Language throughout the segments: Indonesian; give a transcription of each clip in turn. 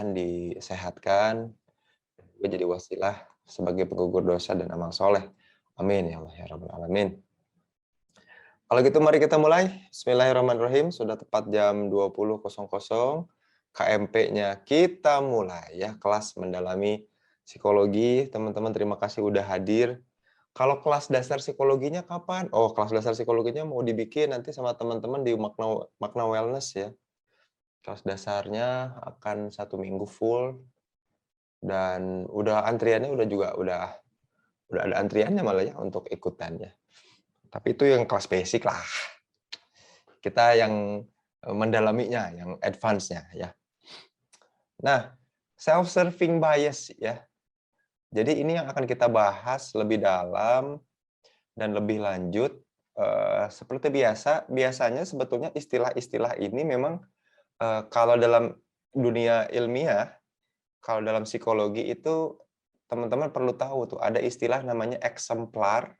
disehatkan, juga jadi wasilah sebagai penggugur dosa dan amal soleh. Amin ya Allah ya Rabbal Alamin. Kalau gitu mari kita mulai. Bismillahirrahmanirrahim. Sudah tepat jam 20.00. KMP-nya kita mulai ya. Kelas mendalami psikologi. Teman-teman terima kasih udah hadir. Kalau kelas dasar psikologinya kapan? Oh, kelas dasar psikologinya mau dibikin nanti sama teman-teman di Makna Makna Wellness ya. Kelas dasarnya akan 1 minggu full dan udah antriannya udah ada antriannya malah ya untuk ikutannya. Tapi itu yang kelas basic lah. Kita yang mendalaminya, yang advance-nya ya. Nah, self-serving bias ya. Jadi ini yang akan kita bahas lebih dalam dan lebih lanjut. Seperti biasanya sebetulnya istilah-istilah ini memang kalau dalam dunia ilmiah, kalau dalam psikologi itu teman-teman perlu tahu tuh ada istilah namanya eksemplar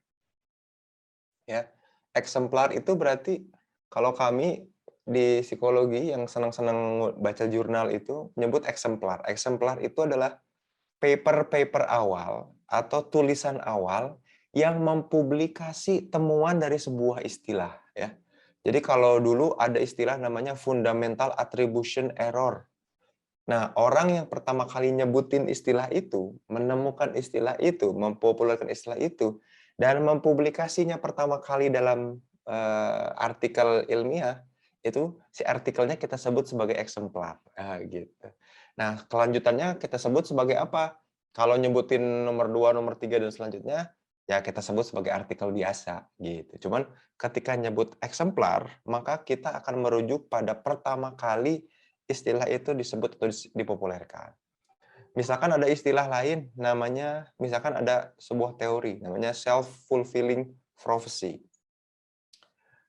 ya. Eksemplar itu berarti kalau kami di psikologi yang senang-senang baca jurnal itu menyebut eksemplar. Eksemplar itu adalah paper-paper awal atau tulisan awal yang mempublikasi temuan dari sebuah istilah ya. Jadi kalau dulu ada istilah namanya fundamental attribution error. Nah, orang yang pertama kali nyebutin istilah itu, menemukan istilah itu, mempopulerkan istilah itu, dan mempublikasinya pertama kali dalam artikel ilmiah, itu si artikelnya kita sebut sebagai eksemplar. Gitu. Nah, kelanjutannya kita sebut sebagai apa? Kalau nyebutin nomor 2, nomor 3, dan selanjutnya, ya kita sebut sebagai artikel biasa. Gitu. Cuman ketika nyebut eksemplar, maka kita akan merujuk pada pertama kali istilah itu disebut atau dipopulerkan. Misalkan ada istilah lain namanya, misalkan ada sebuah teori namanya self-fulfilling prophecy.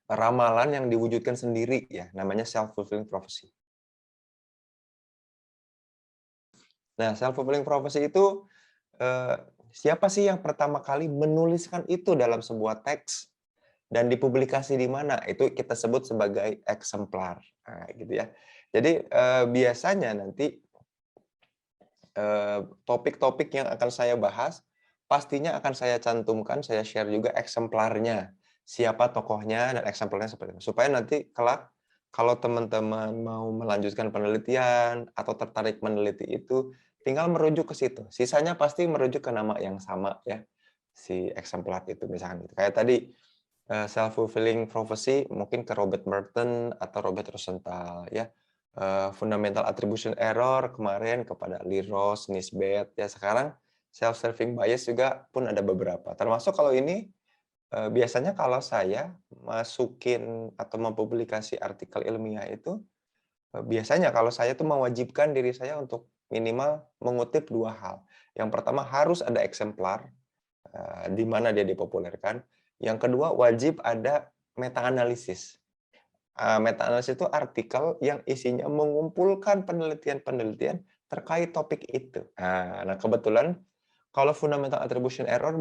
Ramalan yang diwujudkan sendiri ya, namanya self-fulfilling prophecy. Nah, self-fulfilling prophecy itu siapa sih yang pertama kali menuliskan itu dalam sebuah teks dan dipublikasi di mana? Itu kita sebut sebagai eksemplar. Nah, gitu ya. Jadi biasanya nanti topik-topik yang akan saya bahas, pastinya akan saya cantumkan, saya share juga eksemplarnya. Siapa tokohnya dan eksemplarnya seperti apa. Supaya nanti kelak kalau teman-teman mau melanjutkan penelitian atau tertarik meneliti itu, tinggal merujuk ke situ. Sisanya pasti merujuk ke nama yang sama ya, si eksemplar itu misalkan gitu. Kayak tadi self-fulfilling prophecy mungkin ke Robert Merton atau Robert Rosenthal ya. Fundamental attribution error kemarin kepada Lee Ross, Nisbet ya, sekarang self-serving bias juga pun ada beberapa. Termasuk kalau ini biasanya kalau saya masukin atau mempublikasi artikel ilmiah itu biasanya kalau saya tuh mewajibkan diri saya untuk minimal mengutip 2 hal. Yang pertama harus ada eksemplar di mana dia dipopulerkan. Yang kedua wajib ada meta-analisis. Meta-analisis itu artikel yang isinya mengumpulkan penelitian-penelitian terkait topik itu. Nah, kebetulan kalau fundamental attribution error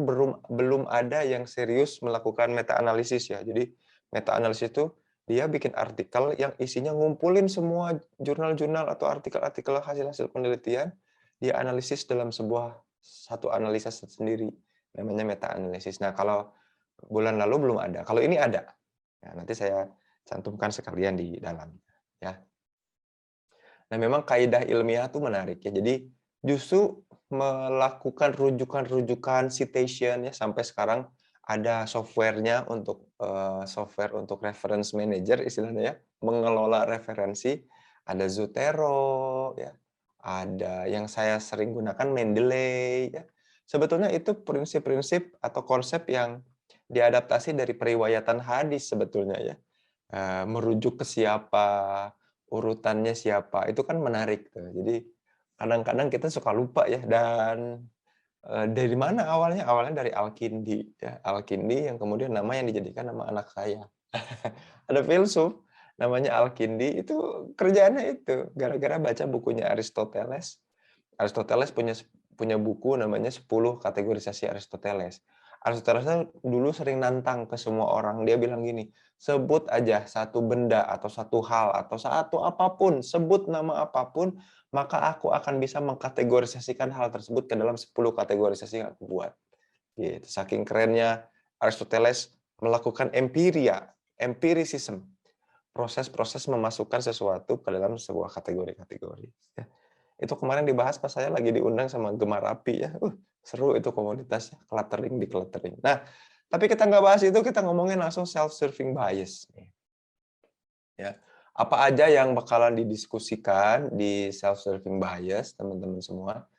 belum ada yang serius melakukan meta-analisis ya. Jadi meta-analisis itu dia bikin artikel yang isinya ngumpulin semua jurnal-jurnal atau artikel-artikel hasil-hasil penelitian, dia analisis dalam sebuah satu analisa sendiri. Namanya meta-analisis. Nah, kalau bulan lalu belum ada. Kalau ini ada. Nah, nanti saya cantumkan sekalian di dalam ya. Nah, memang kaidah ilmiah itu menarik ya. Jadi justru melakukan rujukan-rujukan citation ya, sampai sekarang ada software-nya untuk software untuk reference manager istilahnya ya, mengelola referensi. Ada Zotero ya. Ada yang saya sering gunakan Mendeley ya. Sebetulnya itu prinsip-prinsip atau konsep yang diadaptasi dari periwayatan hadis sebetulnya ya. Merujuk ke siapa, urutannya siapa, itu kan menarik tuh. Jadi kadang-kadang kita suka lupa ya, dan dari mana awalnya? Awalnya dari Al-Kindi ya. Al-Kindi yang kemudian nama yang dijadikan nama anak saya. Ada filsuf namanya Al-Kindi, itu kerjaannya itu gara-gara baca bukunya Aristoteles. Aristoteles punya punya buku namanya 10 kategorisasi Aristoteles. Aristoteles tuh dulu sering nantang ke semua orang. Dia bilang gini, sebut aja satu benda atau satu hal atau satu apapun, sebut nama apapun, maka aku akan bisa mengkategorisasikan hal tersebut ke dalam 10 kategorisasi yang aku buat. Gitu. Saking kerennya Aristoteles melakukan empiricism, proses-proses memasukkan sesuatu ke dalam sebuah kategori-kategori. Ya. Itu kemarin dibahas pas saya lagi diundang sama Gemar Api ya. Seru itu komunitasnya, cluttering di cluttering. Nah, tapi kita nggak bahas itu, kita ngomongin langsung self-serving bias. Ya. Apa aja yang bakalan didiskusikan di self-serving bias, teman-teman semua.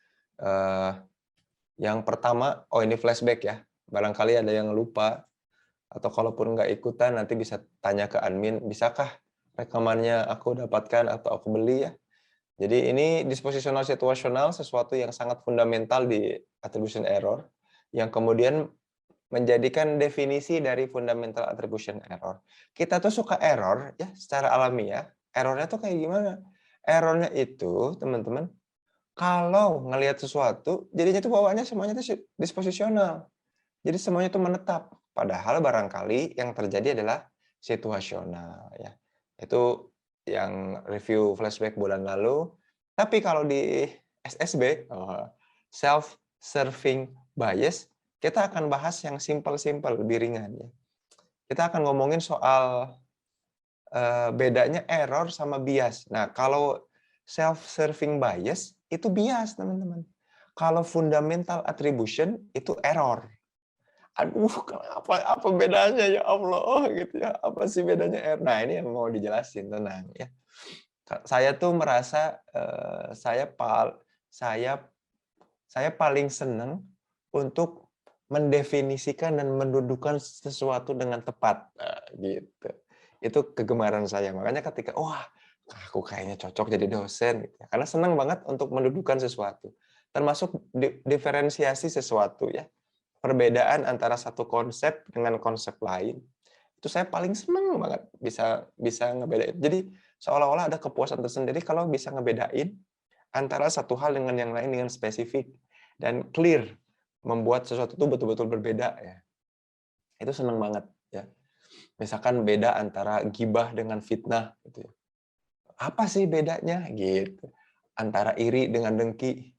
Yang pertama, ini flashback ya. Barangkali ada yang lupa, atau kalaupun nggak ikutan, nanti bisa tanya ke admin, bisakah rekamannya aku dapatkan atau aku beli ya. Jadi ini dispositional situasional, sesuatu yang sangat fundamental di attribution error, yang kemudian menjadikan definisi dari fundamental attribution error. Kita tuh suka error ya secara alamiah. Errornya tuh kayak gimana? Errornya itu, teman-teman, kalau ngelihat sesuatu, jadinya tuh bawaannya semuanya tuh disposisional. Jadi semuanya tuh menetap. Padahal barangkali yang terjadi adalah situasional ya. Itu yang review flashback bulan lalu. Tapi kalau di SSB, self-serving bias, kita akan bahas yang simple-simple, lebih ringan ya. Kita akan ngomongin soal bedanya error sama bias. Nah, kalau self-serving bias itu bias, teman-teman. Kalau fundamental attribution itu error. Aduh, apa bedanya ya Allah gitu ya? Apa sih bedanya Nah, ini yang mau dijelasin, tenang ya. Saya tuh merasa saya saya paling senang untuk mendefinisikan dan mendudukan sesuatu dengan tepat. Nah, gitu. Itu kegemaran saya. Makanya ketika, wah, aku kayaknya cocok jadi dosen. Gitu ya. Karena senang banget untuk mendudukan sesuatu. Termasuk diferensiasi sesuatu ya. Perbedaan antara satu konsep dengan konsep lain. Itu saya paling senang banget bisa bisa ngebedain. Jadi seolah-olah ada kepuasan tersendiri kalau bisa ngebedain antara satu hal dengan yang lain dengan spesifik dan clear, membuat sesuatu itu betul-betul berbeda ya. Itu senang banget ya. Misalkan beda antara gibah dengan fitnah gitu ya. Apa sih bedanya gitu? Antara iri dengan dengki.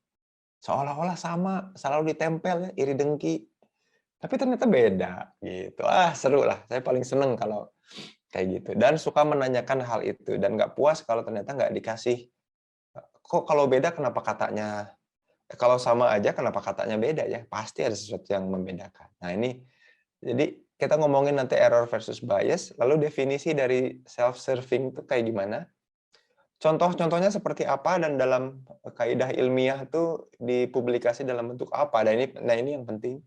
Seolah-olah sama, selalu ditempel ya, iri dengki. Tapi ternyata beda gitu. Seru lah. Saya paling seneng kalau kayak gitu. Dan suka menanyakan hal itu dan nggak puas kalau ternyata nggak dikasih. Kok kalau beda kenapa katanya kalau sama aja kenapa katanya beda ya? Pasti ada sesuatu yang membedakan. Nah, ini jadi kita ngomongin nanti error versus bias, lalu definisi dari self-serving itu kayak gimana? Contoh-contohnya seperti apa dan dalam kaidah ilmiah itu dipublikasi dalam bentuk apa? Nah ini yang penting.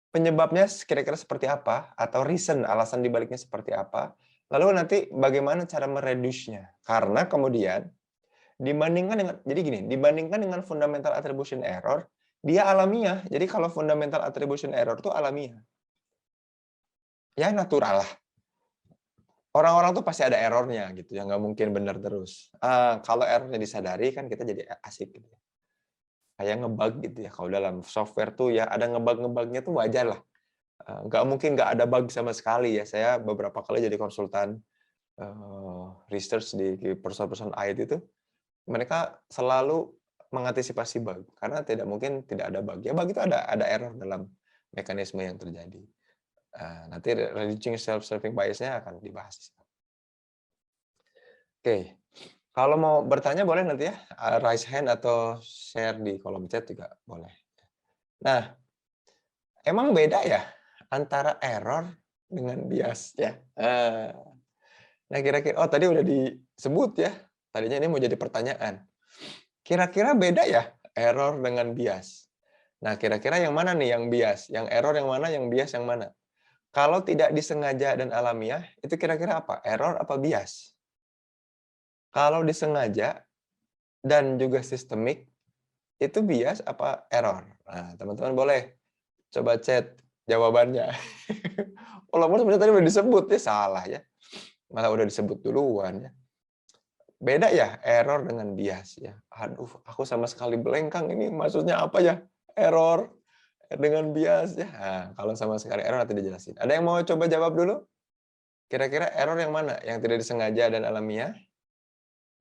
Penyebabnya kira-kira seperti apa? Atau reason, alasan dibaliknya seperti apa? Lalu nanti bagaimana cara mereduce-nya? Karena kemudian dibandingkan dengan fundamental attribution error, dia alamiah. Jadi kalau fundamental attribution error itu alamiah. Ya natural lah. Orang-orang tuh pasti ada errornya gitu ya, nggak mungkin benar terus. Kalau errornya disadari kan kita jadi asik gitu. Kayak ngebug gitu ya. Kalau dalam software tuh ya ada ngebug-ngebugnya tuh wajar lah. Nggak mungkin nggak ada bug sama sekali ya. Saya beberapa kali jadi konsultan research di perusahaan-perusahaan IT itu, mereka selalu mengantisipasi bug karena tidak mungkin tidak ada bug. Ya bug itu ada error dalam mekanisme yang terjadi. Nanti reducing self-serving bias-nya akan dibahas. Oke, kalau mau bertanya boleh nanti ya, raise hand atau share di kolom chat juga boleh. Nah, emang beda ya antara error dengan bias ya? Nah, kira-kira tadi udah disebut ya. Tadinya ini mau jadi pertanyaan. Kira-kira beda ya error dengan bias? Nah, kira-kira yang mana nih yang bias? Yang error yang mana, yang bias yang mana? Kalau tidak disengaja dan alamiah, itu kira-kira apa? Error apa bias? Kalau disengaja dan juga sistemik, itu bias apa error? Nah, teman-teman boleh coba chat jawabannya. Walaupun sebenarnya tadi udah disebut ya, salah ya. Malah udah disebut duluan ya. Beda ya error dengan bias ya. Aduh, aku sama sekali blank Kang, ini maksudnya apa ya? Error. Dengan bias ya. Nah, kalau sama sekali error nanti dijelasin. Ada yang mau coba jawab dulu? Kira-kira error yang mana? Yang tidak disengaja dan alamiah?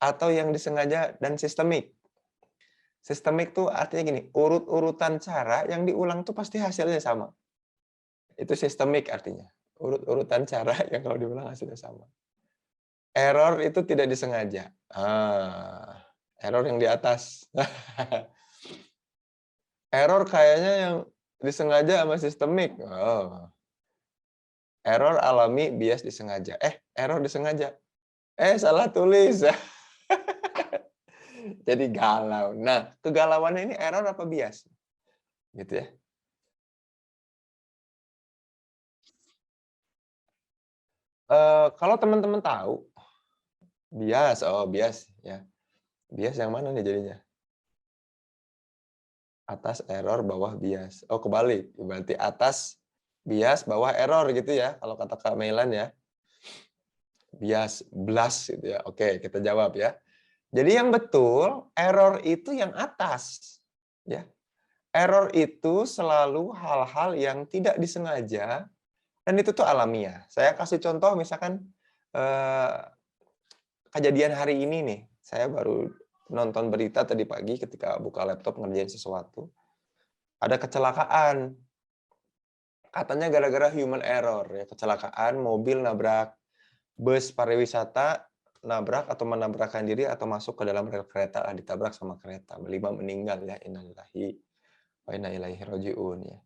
Atau yang disengaja dan sistemik? Sistemik tuh artinya gini, urut-urutan cara yang diulang tuh pasti hasilnya sama. Itu sistemik artinya. Urut-urutan cara yang kalau diulang hasilnya sama. Error itu tidak disengaja. Error yang di atas. Error kayaknya yang disengaja sama sistemik. Oh. Error alami, bias disengaja. Error disengaja. Salah tulis. Jadi galau. Nah, kegalauannya ini error apa bias? Gitu ya. Kalau teman-teman tahu, bias, bias ya. Bias yang mana nih jadinya? Atas error, bawah bias. Oh, kebalik. Berarti atas bias, bawah error gitu ya. Kalau kata Kak Mailan ya. Bias, blast gitu ya. Oke, kita jawab ya. Jadi yang betul, error itu yang atas. Ya. Error itu selalu hal-hal yang tidak disengaja dan itu tuh alamiah. Saya kasih contoh misalkan kejadian hari ini nih. Saya baru nonton berita tadi pagi ketika buka laptop ngerjain sesuatu. Ada kecelakaan. Katanya gara-gara human error ya, kecelakaan mobil nabrak bus pariwisata, nabrak atau menabrakkan diri atau masuk ke dalam rel kereta, ditabrak sama kereta. 5 meninggal ya, innalillahi wa inna ilaihi rajiun ya.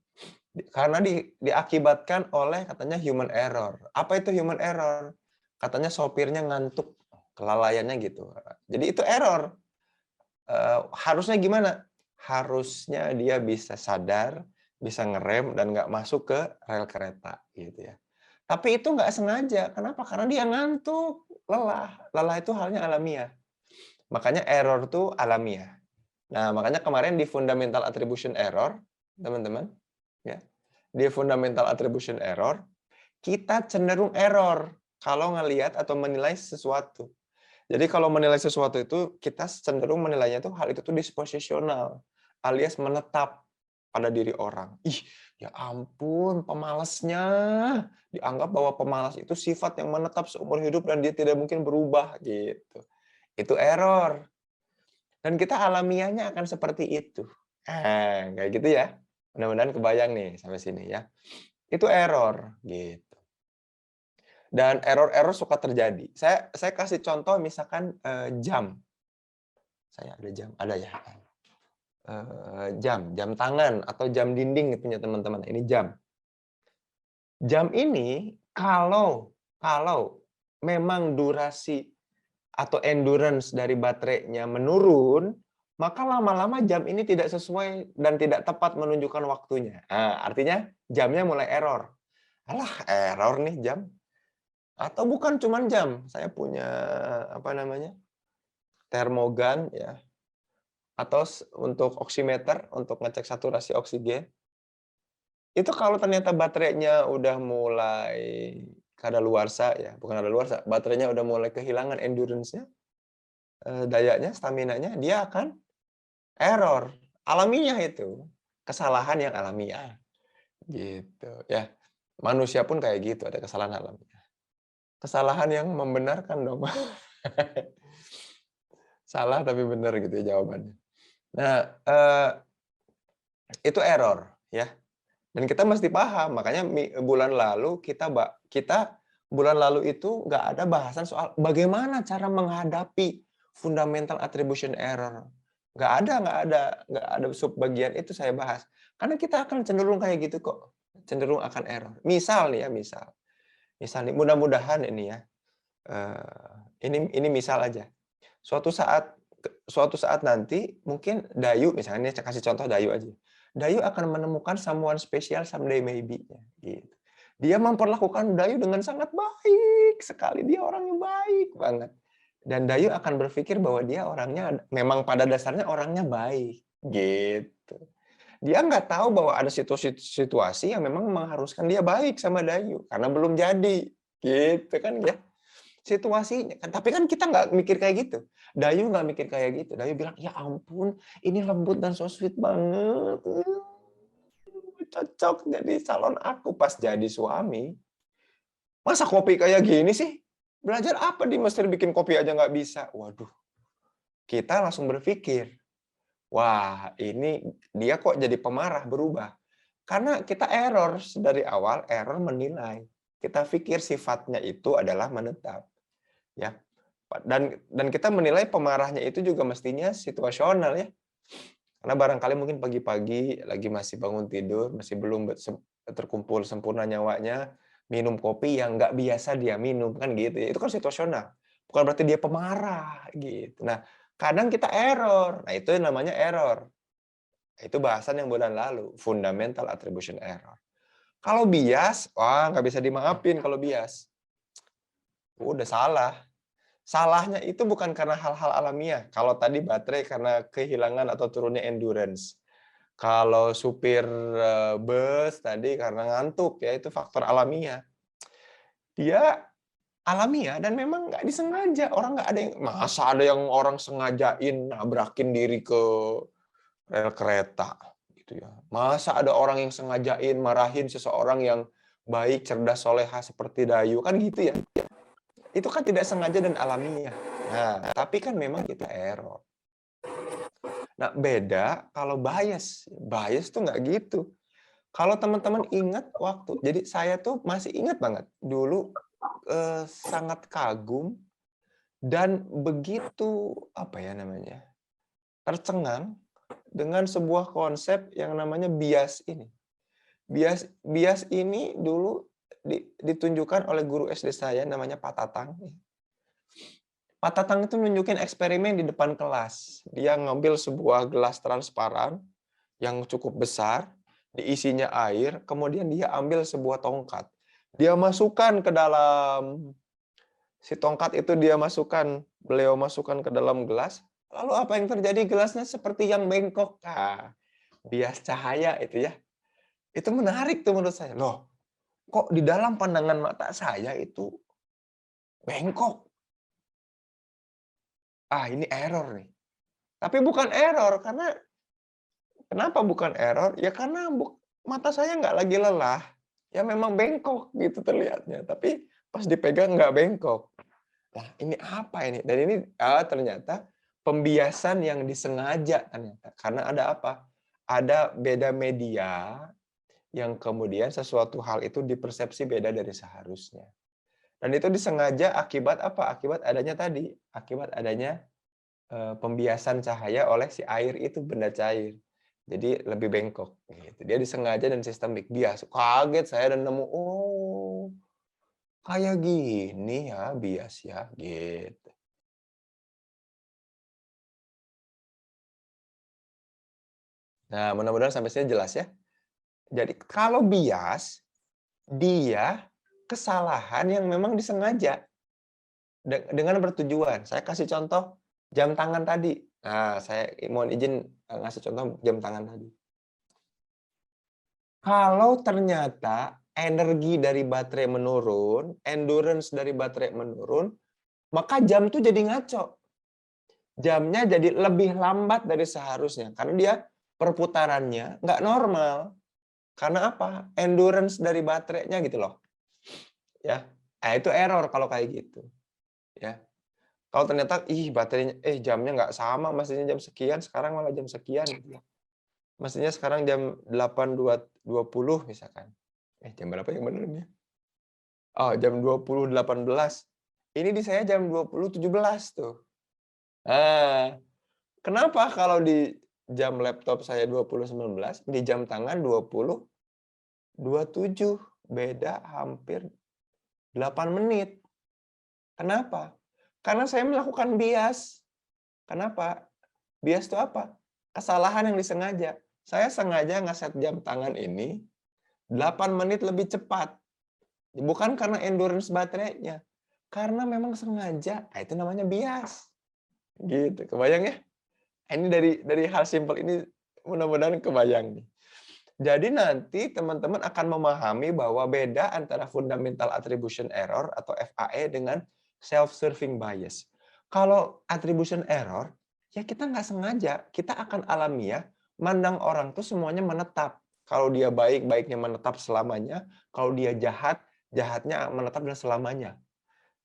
Karena diakibatkan oleh katanya human error. Apa itu human error? Katanya sopirnya ngantuk, kelalaiannya gitu. Jadi itu error. Harusnya gimana? Harusnya dia bisa sadar, bisa ngerem dan nggak masuk ke rel kereta gitu ya. Tapi itu nggak sengaja. Kenapa? Karena dia ngantuk, lelah. Lelah itu halnya alamiah. Makanya error itu alamiah. Nah, makanya kemarin di fundamental attribution error, teman-teman, ya. Di fundamental attribution error, kita cenderung error kalau ngelihat atau menilai sesuatu. Jadi kalau menilai sesuatu itu kita cenderung menilainya itu hal itu tuh disposisional, alias menetap pada diri orang. Ih, ya ampun, pemalasnya. Dianggap bahwa pemalas itu sifat yang menetap seumur hidup dan dia tidak mungkin berubah gitu. Itu error. Dan kita alamiahnya akan seperti itu. Kayak gitu ya. Mudah-mudahan kebayang nih sampai sini ya. Itu error gitu. Dan error-error suka terjadi. Saya kasih contoh misalkan jam. Saya ada jam, ada ya. Jam tangan atau jam dinding punya teman-teman. Ini jam. Jam ini kalau memang durasi atau endurance dari baterainya menurun, maka lama-lama jam ini tidak sesuai dan tidak tepat menunjukkan waktunya. Artinya jamnya mulai error. Alah, error nih jam. Atau bukan cuma jam, saya punya apa namanya? Termogan ya. Atau untuk oximeter untuk ngecek saturasi oksigen. Itu kalau ternyata baterainya udah mulai kadaluarsa ya, bukan kadaluarsa, baterainya udah mulai kehilangan endurance-nya, dayanya, staminanya, dia akan error. Alamiah itu. Kesalahan yang alamiah. Gitu ya. Manusia pun kayak gitu, ada kesalahan alamiah. Kesalahan yang membenarkan dong. Salah tapi benar gitu ya jawabannya. Nah, itu error ya. Dan kita mesti paham, makanya bulan lalu kita bulan lalu itu nggak ada bahasan soal bagaimana cara menghadapi fundamental attribution error. Nggak ada subbagian itu saya bahas. Karena kita akan cenderung kayak gitu kok, cenderung akan error. Misal nih ya, misal nih, mudah-mudahan ini ya, ini misal aja. Suatu saat nanti mungkin Dayu, misalnya saya kasih contoh Dayu aja. Dayu akan menemukan someone special someday maybe. Gitu. Dia memperlakukan Dayu dengan sangat baik sekali. Dia orang yang baik banget. Dan Dayu akan berpikir bahwa dia orangnya, memang pada dasarnya orangnya baik. Gitu. Dia nggak tahu bahwa ada situasi yang memang mengharuskan dia baik sama Dayu. Karena belum jadi. Gitu kan ya. Situasinya. Tapi kan kita nggak mikir kayak gitu. Dayu nggak mikir kayak gitu. Dayu bilang, ya ampun, ini lembut dan so sweet banget. cocok jadi calon aku pas jadi suami. Masa kopi kayak gini sih? Belajar apa di Mesir bikin kopi aja nggak bisa? Waduh, kita langsung berpikir, wah ini dia kok jadi pemarah berubah. Karena kita error dari awal, error menilai. Kita pikir sifatnya itu adalah menetap, ya. Dan kita menilai pemarahnya itu juga mestinya situasional ya. Karena barangkali mungkin pagi-pagi lagi masih bangun tidur, masih belum terkumpul sempurna nyawanya, minum kopi yang nggak biasa dia minum, kan gitu ya. Itu kan situasional. Bukan berarti dia pemarah, gitu. Nah, kadang kita error. Nah, itu yang namanya error. Itu bahasan yang bulan lalu, fundamental attribution error. Kalau bias, wah nggak bisa dimaafin kalau bias. Udah salah. Salahnya itu bukan karena hal-hal alamiah. Kalau tadi baterai karena kehilangan atau turunnya endurance. Kalau supir bus tadi karena ngantuk, ya itu faktor alamiah. Dia alamiah dan memang nggak disengaja. Orang nggak ada yang, masa ada yang orang sengajain nabrakin diri ke rel kereta, gitu ya. Masa ada orang yang sengajain marahin seseorang yang baik, cerdas, soleha seperti Dayu, kan gitu ya. Itu kan tidak sengaja dan alamiah. Nah, tapi kan memang kita error. Nah, beda kalau bias. Bias tuh nggak gitu. Kalau teman-teman ingat waktu, jadi saya tuh masih ingat banget dulu sangat kagum dan begitu apa ya namanya tercengang dengan sebuah konsep yang namanya bias ini. Bias ini dulu ditunjukkan oleh guru SD saya namanya Pak Tatang. Pak Tatang itu nunjukin eksperimen di depan kelas. Dia ngambil sebuah gelas transparan yang cukup besar, diisinya air, kemudian dia ambil sebuah tongkat. Dia masukkan ke dalam si tongkat itu beliau masukkan ke dalam gelas. Lalu apa yang terjadi? Gelasnya seperti yang bengkok. Bias cahaya itu ya. Itu menarik tuh menurut saya. Loh, kok di dalam pandangan mata saya itu bengkok? Ini error nih. Tapi bukan error, karena kenapa bukan error? Ya karena mata saya nggak lagi lelah. Ya memang bengkok gitu terlihatnya. Tapi pas dipegang nggak bengkok. Nah, ini apa ini? Dan ini ternyata pembiasan yang disengaja ternyata. Karena ada apa? Ada beda media yang kemudian sesuatu hal itu dipersepsi beda dari seharusnya. Dan itu disengaja akibat apa? Akibat adanya pembiasan cahaya oleh si air itu, benda cair. Jadi lebih bengkok. Gitu. Dia disengaja dan sistemik. Bias. Kaget saya dan nemu, oh kayak gini ya bias ya. Gitu. Nah, mudah-mudahan sampai sini jelas ya. Jadi kalau bias, dia kesalahan yang memang disengaja dengan bertujuan. Saya kasih contoh jam tangan tadi. Nah, saya mohon izin ngasih contoh jam tangan tadi. Kalau ternyata energi dari baterai menurun, endurance dari baterai menurun, maka jam tuh jadi ngaco. Jamnya jadi lebih lambat dari seharusnya karena dia perputarannya nggak normal. Karena apa? Endurance dari baterainya gitu loh. Ya. Itu error kalau kayak gitu. Ya. Kalau ternyata baterainya jamnya nggak sama, mestinya jam sekian, sekarang malah jam sekian gitu. Mestinya sekarang jam 8.20 misalkan. Jam berapa yang benar ini? Oh, jam 20.18. Ini di saya jam 20.17 tuh. Kenapa kalau di jam laptop saya 20.19, di jam tangan 20.27, beda hampir 8 menit. Kenapa? Karena saya melakukan bias. Kenapa? Bias itu apa? Kesalahan yang disengaja. Saya sengaja ngeset jam tangan ini 8 menit lebih cepat. Bukan karena endurance baterainya. Karena memang sengaja. Itu namanya bias. Gitu, kebayang ya? Ini dari hal simpel ini mudah-mudahan kebayang nih. Jadi nanti teman-teman akan memahami bahwa beda antara fundamental attribution error atau FAE dengan self-serving bias. Kalau attribution error, ya kita nggak sengaja, kita akan alamiah mandang orang tuh semuanya menetap. Kalau dia baik, baiknya menetap selamanya. Kalau dia jahat, jahatnya menetap dan selamanya.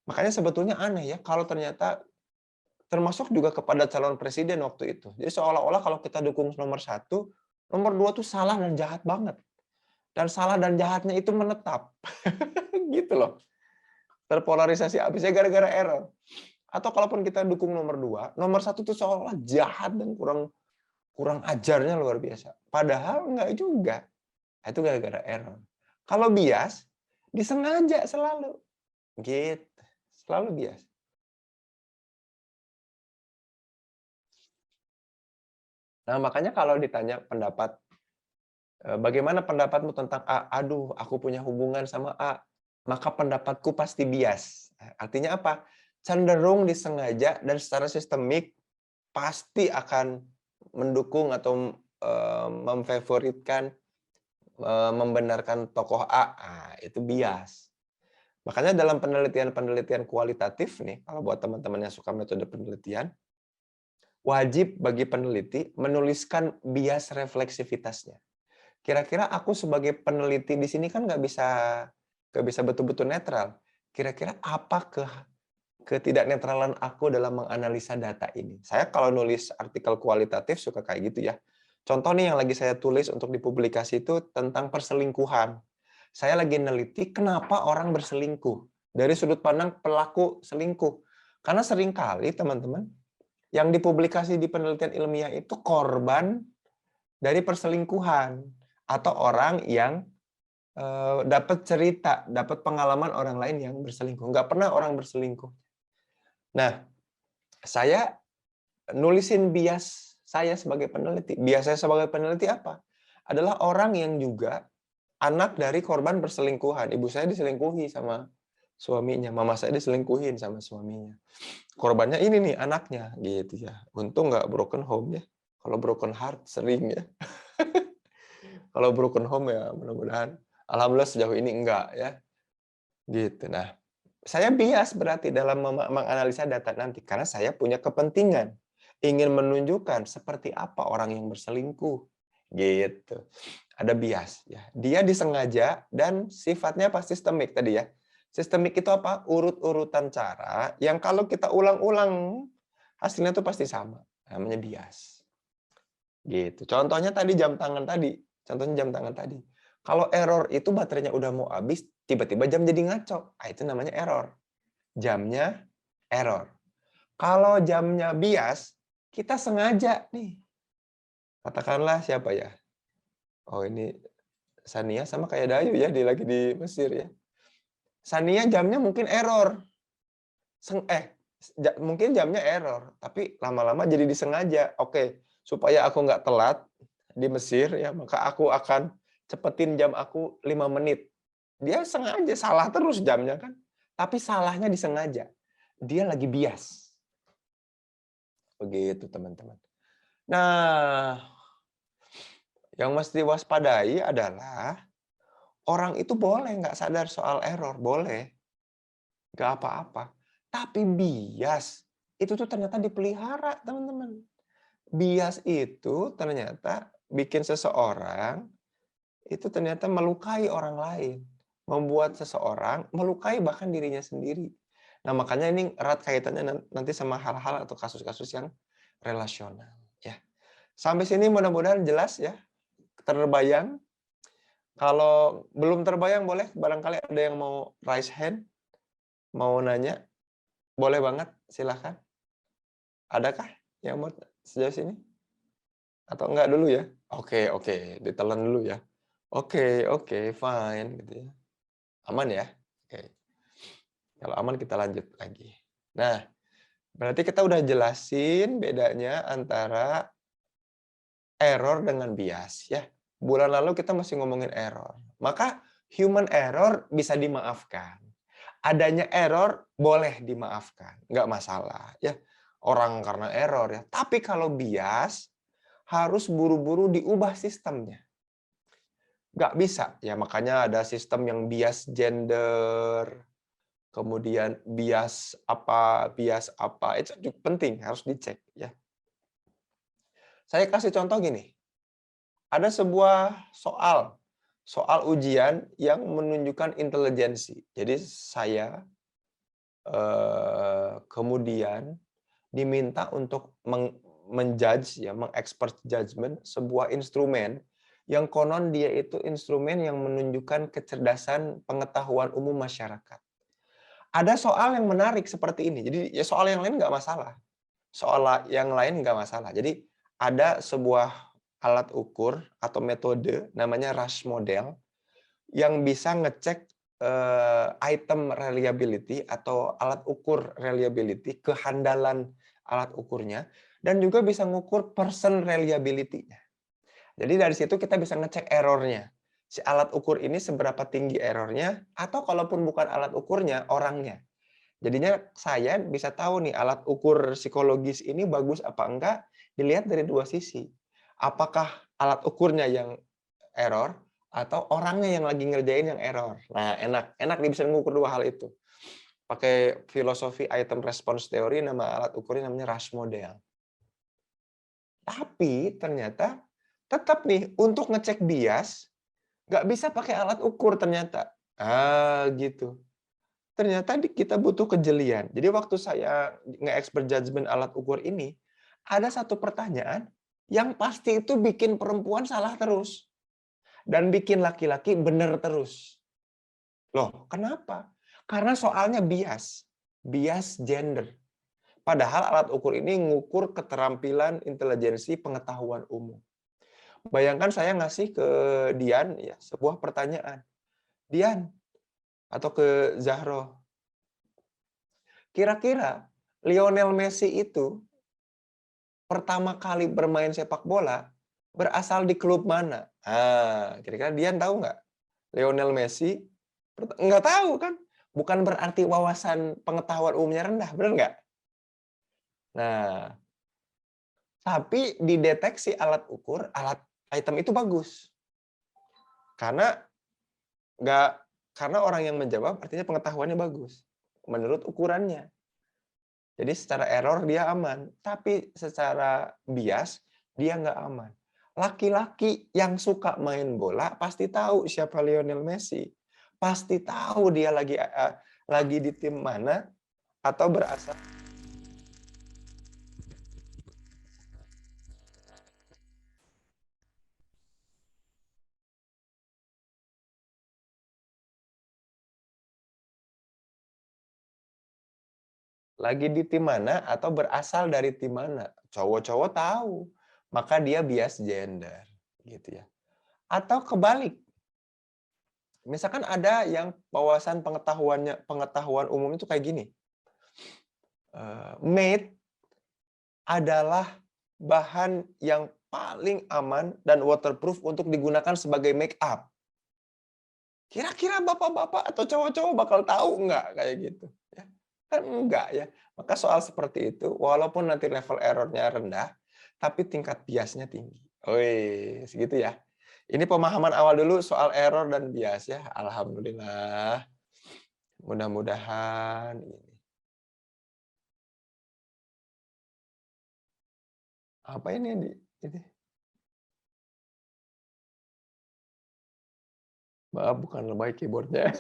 Makanya sebetulnya aneh ya, kalau ternyata termasuk juga kepada calon presiden waktu itu. Jadi seolah-olah kalau kita dukung nomor satu, nomor dua tuh salah dan jahat banget. Dan salah dan jahatnya itu menetap. Gitu loh. Terpolarisasi habisnya gara-gara error. Atau kalaupun kita dukung nomor dua, nomor satu tuh seolah-olah jahat dan kurang kurang ajarnya luar biasa. Padahal enggak juga. Itu gara-gara error. Kalau bias, disengaja selalu. Gitu. Selalu bias. Nah, makanya kalau ditanya pendapat, bagaimana pendapatmu tentang A? Aduh, aku punya hubungan sama A. Maka pendapatku pasti bias. Artinya apa? Cenderung disengaja dan secara sistemik pasti akan mendukung atau memfavoritkan, membenarkan tokoh A. Nah, itu bias. Makanya dalam penelitian-penelitian kualitatif nih, kalau buat teman-teman yang suka metode penelitian, wajib bagi peneliti menuliskan bias refleksivitasnya. Kira-kira aku sebagai peneliti di sini kan nggak bisa betul-betul netral. Kira-kira apa ketidaknetralan aku dalam menganalisa data ini? Saya kalau nulis artikel kualitatif suka kayak gitu ya. Contoh nih yang lagi saya tulis untuk dipublikasi itu tentang perselingkuhan. Saya lagi neliti kenapa orang berselingkuh dari sudut pandang pelaku selingkuh. Karena seringkali teman-teman yang dipublikasi di penelitian ilmiah itu korban dari perselingkuhan atau orang yang dapat cerita, dapat pengalaman orang lain yang berselingkuh. Nggak pernah orang berselingkuh. Nah, saya nulisin bias saya sebagai peneliti. Bias saya sebagai peneliti apa? Adalah orang yang juga anak dari korban perselingkuhan. Ibu saya diselingkuhi sama suaminya, mama saya diselingkuhin sama suaminya. Korbannya ini nih anaknya, gitu ya. Untung nggak broken home ya. Kalau broken heart sering ya. Kalau broken home ya mudah-mudahan. Alhamdulillah sejauh ini enggak ya. Gitu. Nah, saya bias berarti dalam menganalisa data nanti karena saya punya kepentingan ingin menunjukkan seperti apa orang yang berselingkuh. Gitu. Ada bias ya. Dia disengaja dan sifatnya apa sistemik tadi ya. Sistemik itu apa? Urut-urutan cara yang kalau kita ulang-ulang hasilnya tuh pasti sama. Namanya bias. Gitu. Contohnya tadi jam tangan tadi. Contohnya jam tangan tadi. Kalau error itu baterainya udah mau habis, tiba-tiba jam jadi ngaco. Ah, itu namanya error. Jamnya error. Kalau jamnya bias, kita sengaja nih. Katakanlah siapa ya? Oh, ini Sania sama kayak Dayu ya, dia lagi di Mesir ya. Sania jamnya mungkin error. Mungkin jamnya error, tapi lama-lama jadi disengaja. Oke, supaya aku nggak telat di Mesir ya, maka aku akan cepetin jam aku 5 menit. Dia sengaja salah terus jamnya kan. Tapi salahnya disengaja. Dia lagi bias. Begitu teman-teman. Nah, yang mesti waspadai adalah orang itu boleh nggak sadar soal error, boleh. Nggak apa-apa. Tapi bias itu tuh ternyata dipelihara, teman-teman. Bias itu ternyata bikin seseorang itu ternyata melukai orang lain. Membuat seseorang melukai bahkan dirinya sendiri. Nah, makanya ini erat kaitannya nanti sama hal-hal atau kasus-kasus yang relasional. Ya. Sampai sini mudah-mudahan jelas ya, terbayang. Kalau belum terbayang boleh barangkali ada yang mau raise hand, mau nanya, boleh banget, silahkan. Adakah yang mau sejauh sini? Atau enggak dulu ya? Oke, oke, ditelan dulu ya. Oke, oke, fine gitu ya. Aman ya? Oke. Kalau aman kita lanjut lagi. Nah, berarti kita udah jelasin bedanya antara error dengan bias ya. Bulan lalu kita masih ngomongin error. Maka human error bisa dimaafkan. Adanya error boleh dimaafkan, nggak masalah ya. Orang karena error ya. Tapi kalau bias harus buru-buru diubah sistemnya. Nggak bisa. Ya makanya ada sistem yang bias gender, kemudian bias apa, itu juga penting, harus dicek ya. Saya kasih contoh gini. Ada sebuah soal ujian yang menunjukkan intelijensi. Jadi saya kemudian diminta untuk menjudge ya, mengexpert judgment sebuah instrumen yang konon dia itu instrumen yang menunjukkan kecerdasan pengetahuan umum masyarakat. Ada soal yang menarik seperti ini. Jadi ya soal yang lain nggak masalah. Soal yang lain nggak masalah. Jadi ada sebuah alat ukur atau metode namanya Rush model yang bisa ngecek item reliability atau alat ukur reliability, kehandalan alat ukurnya, dan juga bisa ngukur person reliability-nya. Jadi dari situ kita bisa ngecek errornya. Si alat ukur ini seberapa tinggi errornya, atau kalaupun bukan alat ukurnya, orangnya. Jadinya saya bisa tahu nih alat ukur psikologis ini bagus apa enggak, dilihat dari dua sisi. Apakah alat ukurnya yang error, atau orangnya yang lagi ngerjain yang error. Nah, enak dia bisa mengukur dua hal itu. Pakai filosofi item response theory, nama alat ukurnya namanya Rush model. Tapi ternyata tetap nih untuk ngecek bias nggak bisa pakai alat ukur ternyata. Gitu. Ternyata kita butuh kejelian. Jadi waktu saya nge-expert judgment alat ukur ini, ada satu pertanyaan yang pasti itu bikin perempuan salah terus dan bikin laki-laki benar terus. Loh, kenapa? Karena soalnya bias gender. Padahal alat ukur ini ngukur keterampilan intelijensi pengetahuan umum. Bayangkan saya ngasih ke Dian ya sebuah pertanyaan. Dian atau ke Zahro, kira-kira Lionel Messi itu pertama kali bermain sepak bola berasal di klub mana? Kira-kira Dian tahu nggak? Lionel Messi nggak tahu kan? Bukan berarti wawasan pengetahuan umumnya rendah, benar nggak? Nah, tapi dideteksi alat ukur, alat item itu bagus. Karena nggak karena orang yang menjawab artinya pengetahuannya bagus menurut ukurannya. Jadi secara error dia aman, tapi secara bias dia nggak aman. Laki-laki yang suka main bola pasti tahu siapa Lionel Messi. Pasti tahu dia lagi di tim mana atau berasal lagi di tim mana atau berasal dari tim mana. Cowok-cowok tahu, maka dia bias gender, gitu ya. Atau kebalik, misalkan ada yang wawasan pengetahuan umum itu kayak gini. Maid adalah bahan yang paling aman dan waterproof untuk digunakan sebagai make up. Kira-kira bapak-bapak atau cowok-cowok bakal tahu nggak kayak gitu? Ya, kan enggak ya. Maka soal seperti itu, walaupun nanti level errornya rendah, tapi tingkat biasnya tinggi. Wih, segitu ya. Ini pemahaman awal dulu soal error dan bias ya. Alhamdulillah. Mudah-mudahan ini. Apa ini? Ini. Maaf, bukan lebay keyboardnya.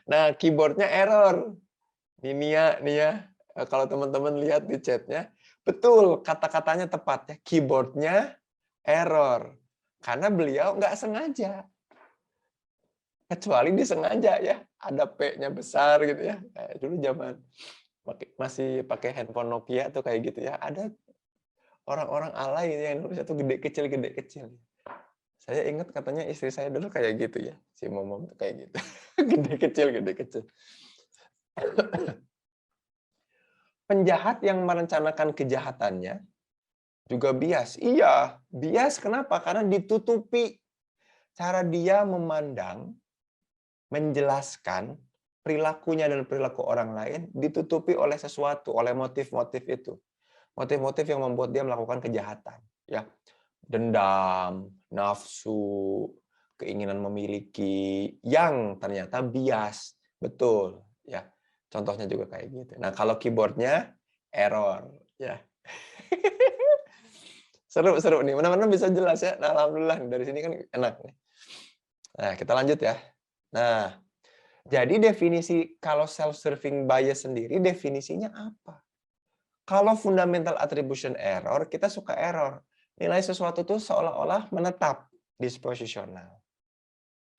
Nah, keyboardnya error. Nih ya, kalau teman-teman lihat di chatnya, betul kata-katanya tepat ya. Keyboardnya error. Karena beliau nggak sengaja. Kecuali disengaja ya. Ada P-nya besar gitu ya. Dulu zaman masih pakai handphone Nokia tuh kayak gitu ya. Ada orang-orang alay yang nulisnya tuh gede kecil gede kecil. Saya ingat katanya istri saya dulu kayak gitu ya. Si momom tuh kayak gitu. Gede kecil gede kecil. Penjahat yang merencanakan kejahatannya juga bias. Iya, bias kenapa? Karena ditutupi cara dia memandang, menjelaskan perilakunya dan perilaku orang lain ditutupi oleh sesuatu, oleh motif-motif itu. Motif-motif yang membuat dia melakukan kejahatan, ya. Dendam, nafsu, keinginan memiliki yang ternyata bias. Betul, ya. Contohnya juga kayak gitu. Nah, kalau keyboardnya error, ya. Seru nih, benar-benar bisa jelas ya. Nah, alhamdulillah dari sini kan enak nih. Nah, kita lanjut ya. Nah, jadi definisi kalau self-serving bias sendiri definisinya apa? Kalau fundamental attribution error, kita suka error. Nilai sesuatu tuh seolah-olah menetap dispositional.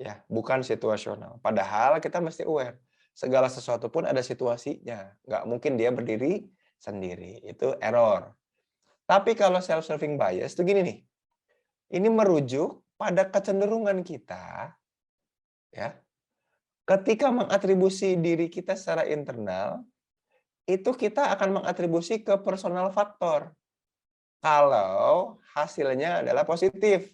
Ya, bukan situasional. Padahal kita mesti aware. Segala sesuatu pun ada situasinya. Nggak mungkin dia berdiri sendiri. Itu error. Tapi kalau self-serving bias itu gini nih. Ini merujuk pada kecenderungan kita ya. Ketika mengatribusi diri kita secara internal, itu kita akan mengatribusi ke personal faktor. Kalau hasilnya adalah positif.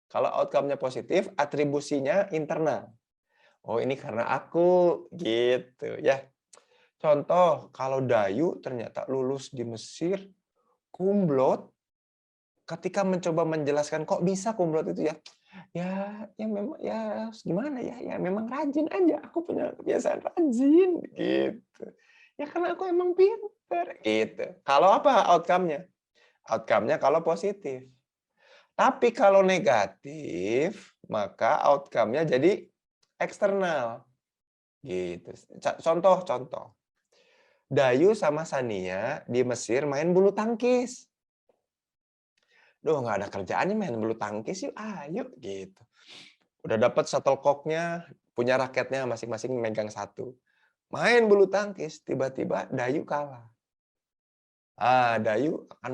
Kalau outcome-nya positif, atribusinya internal. Oh, ini karena aku gitu ya. Contoh, kalau Dayu ternyata lulus di Mesir, kumlot, ketika mencoba menjelaskan kok bisa kumlot itu ya. Ya memang ya gimana ya? Ya memang rajin aja. Aku punya kebiasaan rajin gitu. Ya karena aku emang pinter gitu. Kalau apa outcome-nya? Outcome-nya kalau positif. Tapi kalau negatif, maka outcome-nya jadi eksternal. Gitu. Contoh. Dayu sama Sania di Mesir main bulu tangkis. Duh, nggak ada kerjaannya main bulu tangkis yuk, ayo gitu. Udah dapat shuttlecock-nya, punya raketnya masing-masing megang satu. Main bulu tangkis, tiba-tiba Dayu kalah. Dayu akan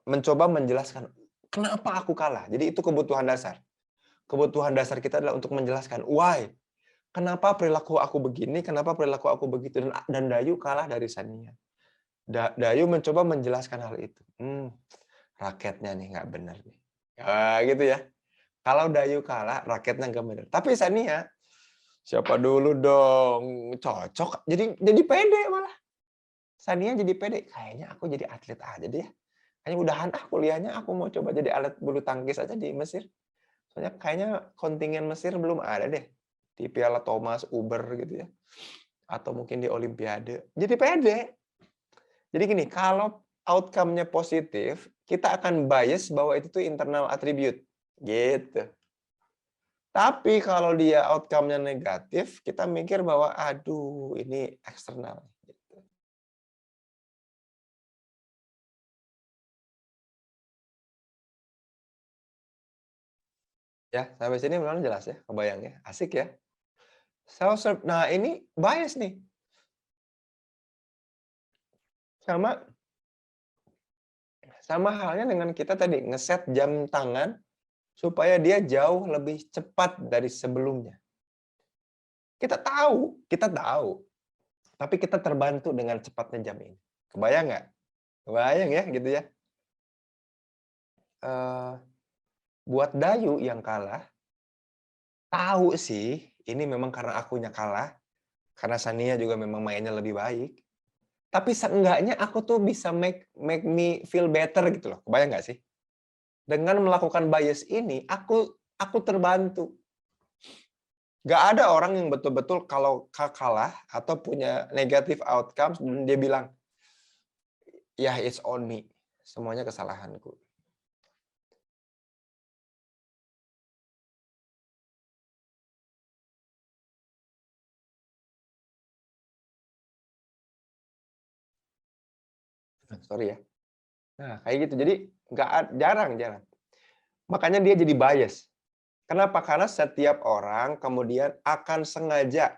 mencoba menjelaskan kenapa aku kalah. Jadi itu kebutuhan dasar. Kebutuhan dasar kita adalah untuk menjelaskan why. Kenapa perilaku aku begini, kenapa perilaku aku begitu. Dan Dayu kalah dari Sania. Dayu mencoba menjelaskan hal itu. Raketnya nih nggak benar nih. Gitu ya. Kalau Dayu kalah, raketnya nggak benar. Tapi Sania, siapa dulu dong, cocok. Jadi pede malah. Sania jadi pede. Kayaknya aku jadi atlet aja deh. Kayaknya udahan kuliahnya aku mau coba jadi atlet bulu tangkis aja di Mesir. Soalnya kayaknya kontingen Mesir belum ada deh. Di Piala Thomas, Uber gitu ya. Atau mungkin di Olimpiade. Jadi pede. Jadi gini, kalau outcome-nya positif, kita akan bias bahwa itu tuh internal attribute. Gitu. Tapi kalau dia outcome-nya negatif, kita mikir bahwa aduh, ini eksternal. Gitu. Ya, sampai sini memang jelas ya, kebayang ya. Asik ya. Self-serve. Nah, ini bias nih. Sama halnya dengan kita tadi ngeset jam tangan supaya dia jauh lebih cepat dari sebelumnya. Kita tahu, tapi kita terbantu dengan cepatnya jam ini. Kebayang nggak? Kebayang ya, gitu ya. Buat Dayu yang kalah, tahu sih, ini memang karena akunya kalah, karena Sania juga memang mainnya lebih baik. Tapi seenggaknya aku tuh bisa make me feel better gitu loh. Kebayang nggak sih? Dengan melakukan bias ini, aku terbantu. Nggak ada orang yang betul-betul kalau kalah atau punya negative outcomes dan dia bilang, ya it's on me. Semuanya kesalahanku. Sorry ya. Nah, kayak gitu. Jadi jarang. Makanya dia jadi bias. Kenapa? Karena setiap orang kemudian akan sengaja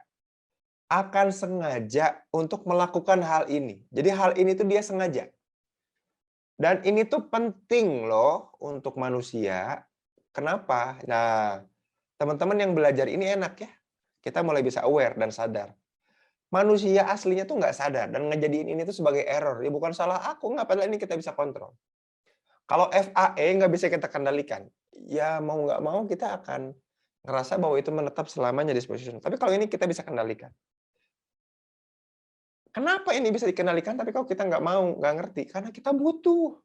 untuk melakukan hal ini. Jadi hal ini tuh dia sengaja. Dan ini tuh penting loh untuk manusia. Kenapa? Nah, teman-teman yang belajar ini enak ya. Kita mulai bisa aware dan sadar. Manusia aslinya tuh nggak sadar dan ngejadiin ini tuh sebagai error. Ya bukan salah aku, nggak padahal ini kita bisa kontrol. Kalau FAE nggak bisa kita kendalikan, ya mau nggak mau kita akan ngerasa bahwa itu menetap selamanya di position. Tapi kalau ini kita bisa kendalikan. Kenapa ini bisa dikendalikan, tapi kalau kita nggak mau, nggak ngerti? Karena kita butuh.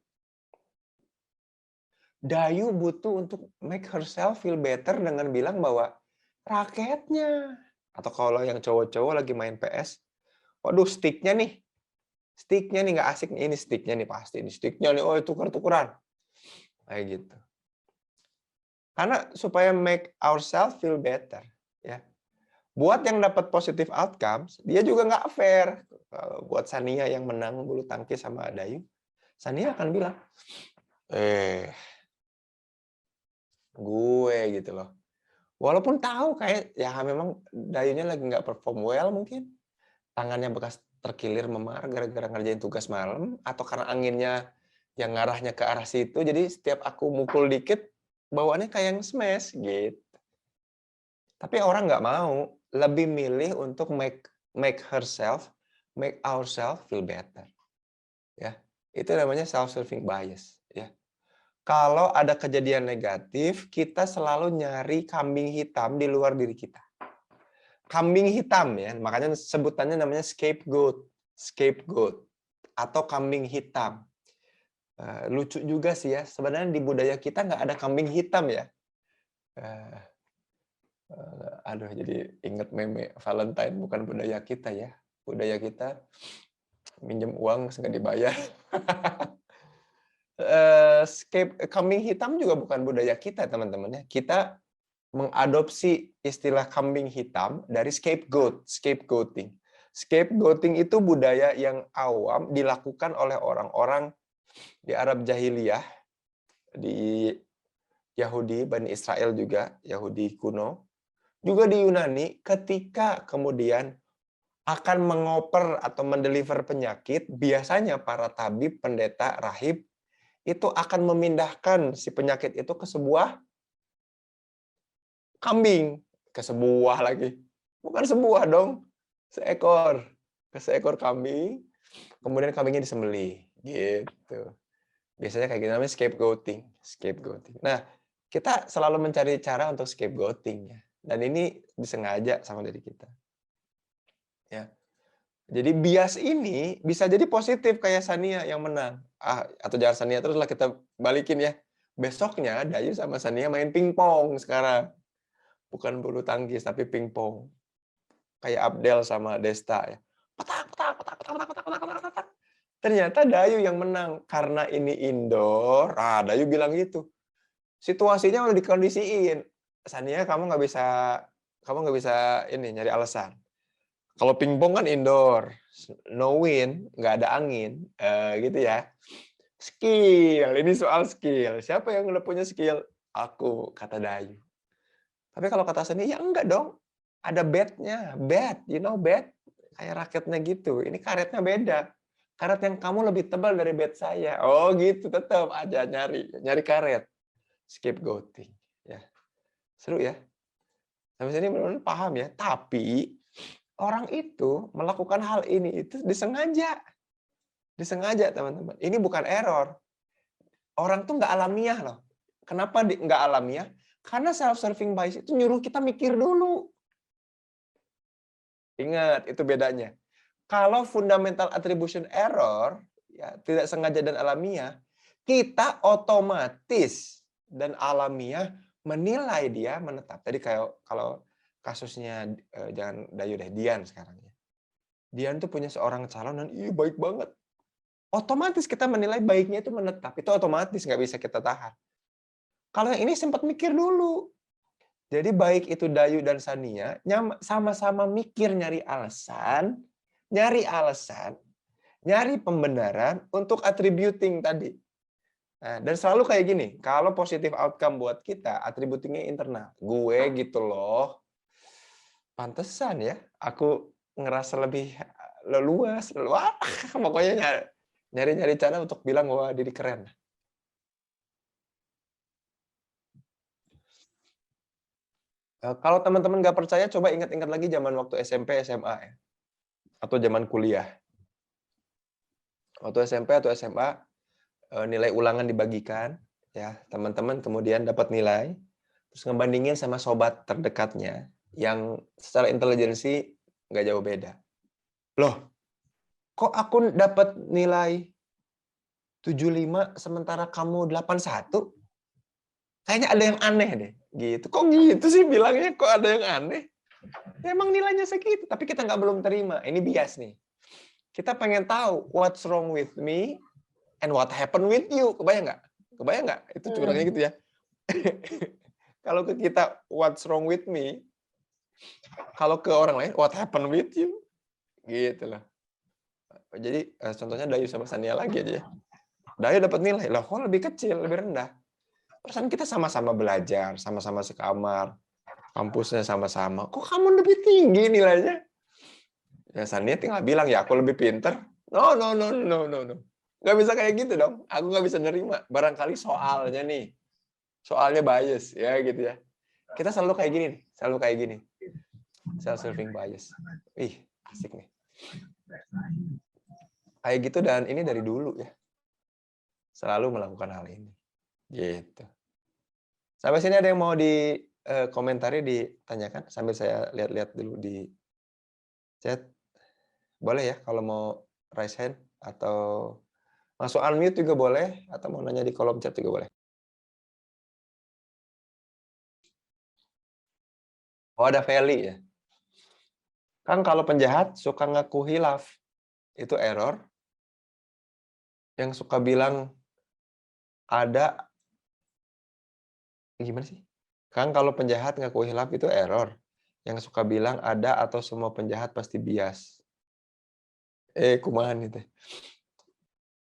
Dayu butuh untuk make herself feel better dengan bilang bahwa raketnya. Atau kalau yang cowok-cowok lagi main PS, waduh sticknya nih. Sticknya nih nggak asik nih, ini sticknya nih pasti, ini sticknya nih, oh tukar-tukeran. Kayak gitu. Karena supaya make ourselves feel better. Ya. Buat yang dapat positive outcomes, dia juga nggak fair. Buat Sania yang menang bulu tangkis sama Dayu, Sania akan bilang, gue gitu loh. Walaupun tahu kayak ya memang Dayunya lagi nggak perform well mungkin. Tangannya bekas terkilir memar gara-gara ngerjain tugas malam, atau karena anginnya yang ngarahnya ke arah situ, jadi setiap aku mukul dikit, bawaannya kayak yang smash gitu. Tapi orang nggak mau, lebih milih untuk make ourselves feel better. Ya, itu namanya self-serving bias. Ya. Kalau ada kejadian negatif, kita selalu nyari kambing hitam di luar diri kita. Kambing hitam ya, makanya sebutannya namanya scapegoat atau kambing hitam. Lucu juga sih ya, sebenarnya di budaya kita nggak ada kambing hitam ya. Aduh, jadi inget meme Valentine, bukan budaya kita ya. Budaya kita minjem uang nggak dibayar. Kambing hitam juga bukan budaya kita, teman-teman ya. Kita mengadopsi istilah kambing hitam dari scapegoating. Scapegoating itu budaya yang awam dilakukan oleh orang-orang di Arab Jahiliyah, di Yahudi, Bani Israel juga, Yahudi kuno, juga di Yunani, ketika kemudian akan mengoper atau mendeliver penyakit, biasanya para tabib, pendeta, rahib, itu akan memindahkan si penyakit itu ke sebuah kambing, ke sebuah lagi. Bukan sebuah dong, seekor. Ke seekor kambing, kemudian kambingnya disembelih. Gitu. Biasanya kayak gitu, namanya scapegoating. Nah, kita selalu mencari cara untuk scapegoating. Ya. Dan ini disengaja sama diri kita. Ya. Jadi bias ini bisa jadi positif kayak Sania yang menang. Atau jangan Sania terus lah, kita balikin ya. Besoknya Dayu sama Sania main pingpong sekarang. Bukan bulu tangkis, tapi pingpong. Kayak Abdel sama Desta ya. Petak. Ternyata Dayu yang menang. Karena ini indoor, Dayu bilang gitu. Situasinya udah dikondisiin. Sania, kamu nggak bisa ini nyari alasan. Kalau pingpong kan indoor, no wind, nggak ada angin, gitu ya. Skill, ini soal skill. Siapa yang udah punya skill? Aku, kata Dayu. Tapi kalau kata Seni, ya enggak dong. Ada bat-nya, bat, you know bat? Kayak raketnya gitu. Ini karetnya beda. Karet yang kamu lebih tebal dari bat saya. Oh gitu, tetap aja nyari karet. Scapegoating. Ya. Seru ya. Sampai sini benar-benar paham ya. Tapi orang itu melakukan hal ini itu disengaja. Disengaja, teman-teman. Ini bukan error. Orang tuh nggak alamiah loh. Kenapa nggak alamiah? Karena self-serving bias itu nyuruh kita mikir dulu. Ingat, itu bedanya. Kalau fundamental attribution error, ya, tidak sengaja dan alamiah, kita otomatis dan alamiah menilai dia menetap. Tadi kayak kalau kasusnya jangan Dayu deh, Dian sekarang ya. Dian tuh punya seorang calon dan baik banget. Otomatis kita menilai baiknya itu menetap. Itu otomatis, nggak bisa kita tahan. Kalau yang ini sempat mikir dulu. Jadi baik itu Dayu dan Sania sama-sama mikir nyari alasan, nyari pembenaran untuk attributing tadi. Nah, dan selalu kayak gini, kalau positive outcome buat kita, attributingnya internal. Gue gitu loh. Pantesan ya, aku ngerasa lebih leluas. Wah, pokoknya nyari cara untuk bilang bahwa diri keren. Kalau teman-teman nggak percaya, coba ingat-ingat lagi zaman waktu SMP, SMA ya. Atau zaman kuliah. Waktu SMP atau SMA, nilai ulangan dibagikan, ya teman-teman kemudian dapat nilai, terus ngebandingin sama sobat terdekatnya, yang secara intelijensi nggak jauh beda. Loh, kok aku dapat nilai 75 sementara kamu 81? Kayaknya ada yang aneh deh. Gitu. Kok gitu sih bilangnya, kok ada yang aneh? Ya, emang nilainya segitu, tapi kita belum terima. Ini bias nih. Kita pengen tahu what's wrong with me and what happened with you. Kebayang nggak? Kebayang nggak? Itu curangnya gitu ya. Kalau ke kita what's wrong with me, kalau ke orang lain what happened with you, gitu loh. Jadi contohnya Dayu sama Sania lagi aja ya. Dayu dapat nilai, loh kok lebih kecil, lebih rendah. Perasaan kita sama-sama belajar, sama-sama sekamar, kampusnya sama-sama. Kok kamu lebih tinggi nilainya? Ya Sania tinggal bilang, ya aku lebih pinter. No, no, no, no, no, no. Nggak bisa kayak gitu dong. Aku nggak bisa nerima. Barangkali soalnya nih. Soalnya bias, ya gitu ya. Kita selalu kayak gini nih. Selalu kayak gini. Self-serving bias. Ih, asik nih. Kayak gitu dan ini dari dulu ya. Selalu melakukan hal ini. Gitu. Sampai sini ada yang mau dikomentari, ditanyakan? Sambil saya lihat-lihat dulu di chat. Boleh ya kalau mau raise hand atau langsung unmute juga boleh, atau mau nanya di kolom chat juga boleh. Oh, ada Feli ya. Kan kalau penjahat suka ngaku hilaf, itu error. Yang suka bilang ada, gimana sih? Kan kalau penjahat ngaku hilaf itu error. Yang suka bilang ada atau semua penjahat pasti bias. Kumaha nih teh?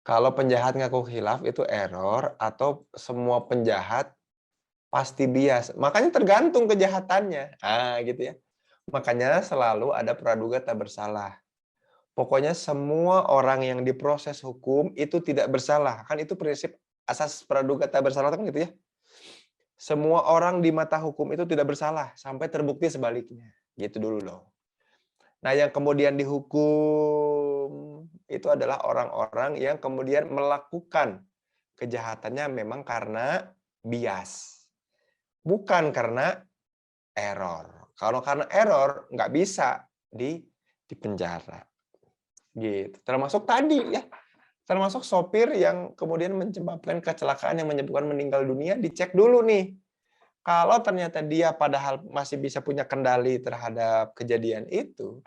Kalau penjahat ngaku hilaf itu error atau semua penjahat pasti bias. Makanya tergantung kejahatannya. Gitu ya. Makanya selalu ada praduga tak bersalah. Pokoknya semua orang yang diproses hukum itu tidak bersalah. Kan itu prinsip asas praduga tak bersalah kan gitu ya. Semua orang di mata hukum itu tidak bersalah sampai terbukti sebaliknya. Gitu dulu loh. Nah, yang kemudian dihukum itu adalah orang-orang yang kemudian melakukan kejahatannya memang karena bias. Bukan karena error. Kalau karena error nggak bisa dipenjara. Gitu. Termasuk tadi ya. Termasuk sopir yang kemudian menyebabkan kecelakaan yang menyebabkan meninggal dunia, dicek dulu nih. Kalau ternyata dia padahal masih bisa punya kendali terhadap kejadian itu,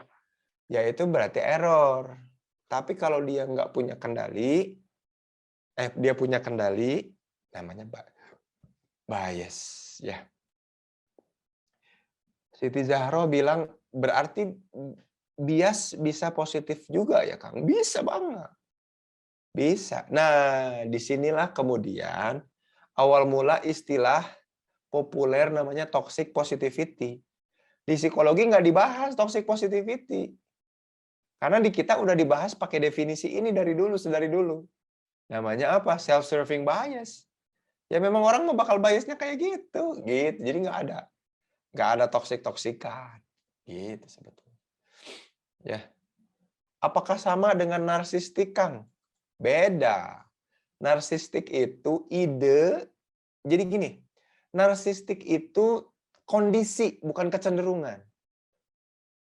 ya itu berarti error. Tapi kalau dia nggak punya kendali, dia punya kendali, namanya bias. Ya. Siti Zahro bilang, berarti bias bisa positif juga ya Kang? Bisa banget. Bisa. Nah, disinilah kemudian awal mula istilah populer namanya toxic positivity. Di psikologi nggak dibahas toxic positivity. Karena di kita udah dibahas pakai definisi ini dari dulu. Namanya apa? Self-serving bias. Ya memang orang mau bakal biasnya kayak gitu. Jadi nggak ada toksik-toksikan. Gitu sebetulnya. Ya. Apakah sama dengan narsistik, Kang? Beda. Narsistik itu ide. Jadi gini, narsistik itu kondisi, bukan kecenderungan.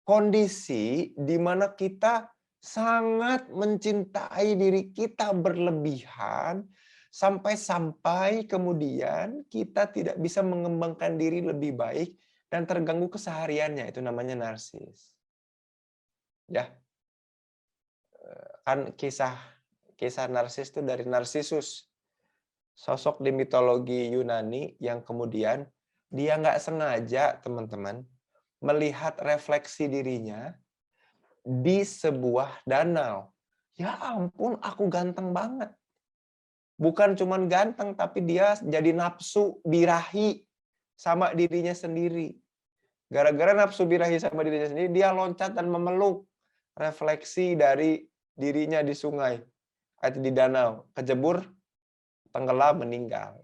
Kondisi di mana kita sangat mencintai diri kita berlebihan, sampai-sampai kemudian kita tidak bisa mengembangkan diri lebih baik dan terganggu kesehariannya. Itu namanya narsis. Ya, kan kisah narsis itu dari Narsisus, sosok di mitologi Yunani yang kemudian dia nggak sengaja, teman-teman, melihat refleksi dirinya di sebuah danau. Ya ampun, aku ganteng banget. Bukan cuman ganteng, tapi dia jadi nafsu birahi sama dirinya sendiri. Gara-gara nafsu birahi sama dirinya sendiri, dia loncat dan memeluk refleksi dari dirinya di sungai atau di danau, kejebur, tenggelam, meninggal.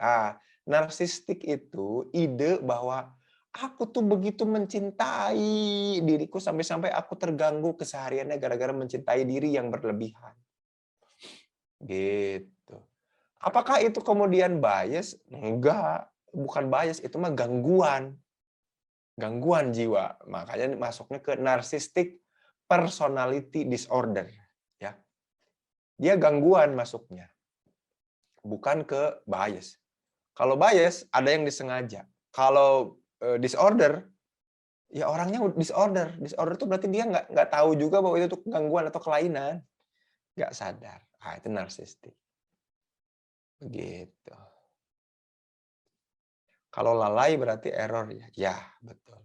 Narsistik itu ide bahwa aku tuh begitu mencintai diriku sampai-sampai aku terganggu kesehariannya gara-gara mencintai diri yang berlebihan. Gitu. Apakah itu kemudian bias? Enggak, bukan bias, itu mah gangguan. Gangguan jiwa. Makanya masuknya ke narcissistic personality disorder, ya. Dia gangguan masuknya. Bukan ke bias. Kalau bias ada yang disengaja. Kalau disorder, ya orangnya disorder. Disorder itu berarti dia nggak tahu juga bahwa itu tuh gangguan atau kelainan. nggak sadar. Ah, itu narsistik. Begitu. Kalau lalai berarti error ya? Ya, betul.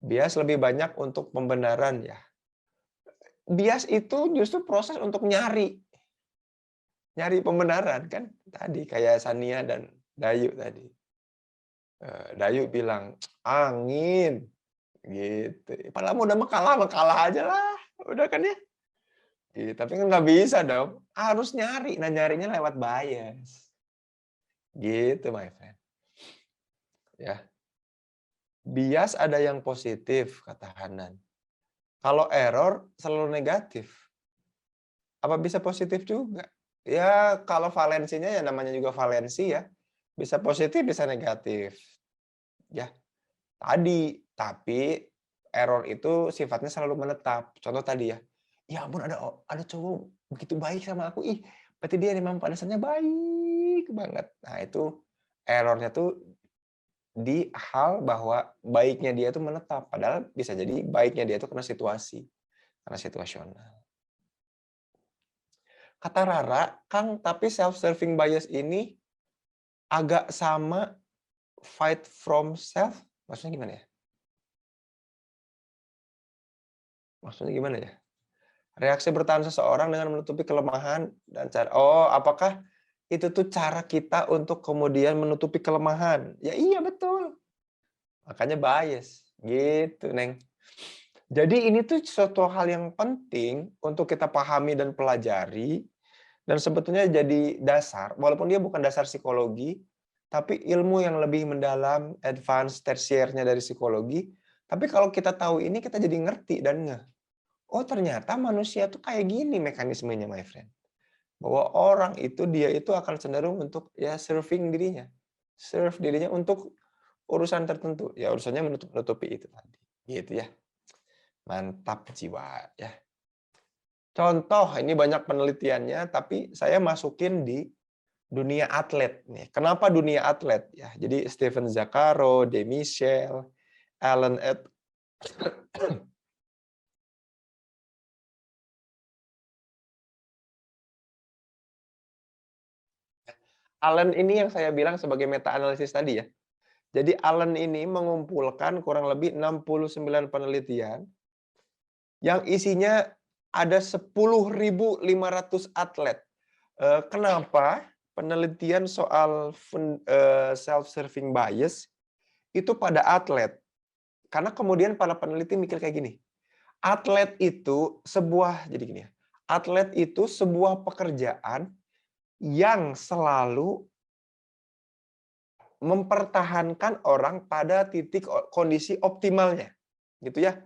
Bias lebih banyak untuk pembenaran ya. Bias itu justru proses untuk nyari pembenaran kan tadi kayak Sania dan Dayu tadi. Dayu bilang angin gitu. Padahal mau udah mah kalah aja lah. Udah kan ya? Gitu. Tapi kan nggak bisa dong. Harus nyari. Nah nyarinya lewat bias. Gitu my friend. Ya. Bias ada yang positif kata Hanan. Kalau error selalu negatif. Apa bisa positif juga? Ya kalau valensinya ya namanya juga valensi ya. Bisa positif bisa negatif. Ya, tapi error itu sifatnya selalu menetap. Contoh tadi ya. Ya ampun ada cowok begitu baik sama aku. Ih, berarti dia memang pada dasarnya baik banget. Nah, itu errornya tuh di hal bahwa baiknya dia tuh menetap. Padahal bisa jadi baiknya dia tuh karena situasi. Karena situasional. Kata Rara, Kang, tapi self-serving bias ini agak sama fight from self. Maksudnya gimana ya? Maksudnya gimana ya? Reaksi bertahan seseorang dengan menutupi kelemahan dan cara. Oh, apakah itu tuh cara kita untuk kemudian menutupi kelemahan? Ya iya betul. Makanya bias. Gitu, Neng. Jadi ini tuh suatu hal yang penting untuk kita pahami dan pelajari. Dan sebetulnya jadi dasar, walaupun dia bukan dasar psikologi, tapi ilmu yang lebih mendalam, advance, tersiernya dari psikologi. Tapi kalau kita tahu ini, kita jadi ngerti dan ngeh. Oh ternyata manusia tuh kayak gini mekanismenya, my friend. Bahwa orang itu, dia itu akan cenderung untuk ya serving dirinya. Serve dirinya untuk urusan tertentu. Ya urusannya menutupi itu tadi. Gitu ya. Mantap jiwa ya. Contoh, ini banyak penelitiannya, tapi saya masukin di dunia atlet nih. Kenapa dunia atlet ya? Jadi Steven Zaccaro, De Michel, Alan et Allen ini yang saya bilang sebagai meta analisis tadi ya. Jadi Allen ini mengumpulkan kurang lebih 69 penelitian yang isinya ada 10.500 atlet. Kenapa penelitian soal self-serving bias itu pada atlet? Karena kemudian para peneliti mikir kayak gini. Atlet itu jadi gini ya. Atlet itu sebuah pekerjaan yang selalu mempertahankan orang pada titik kondisi optimalnya. Gitu ya.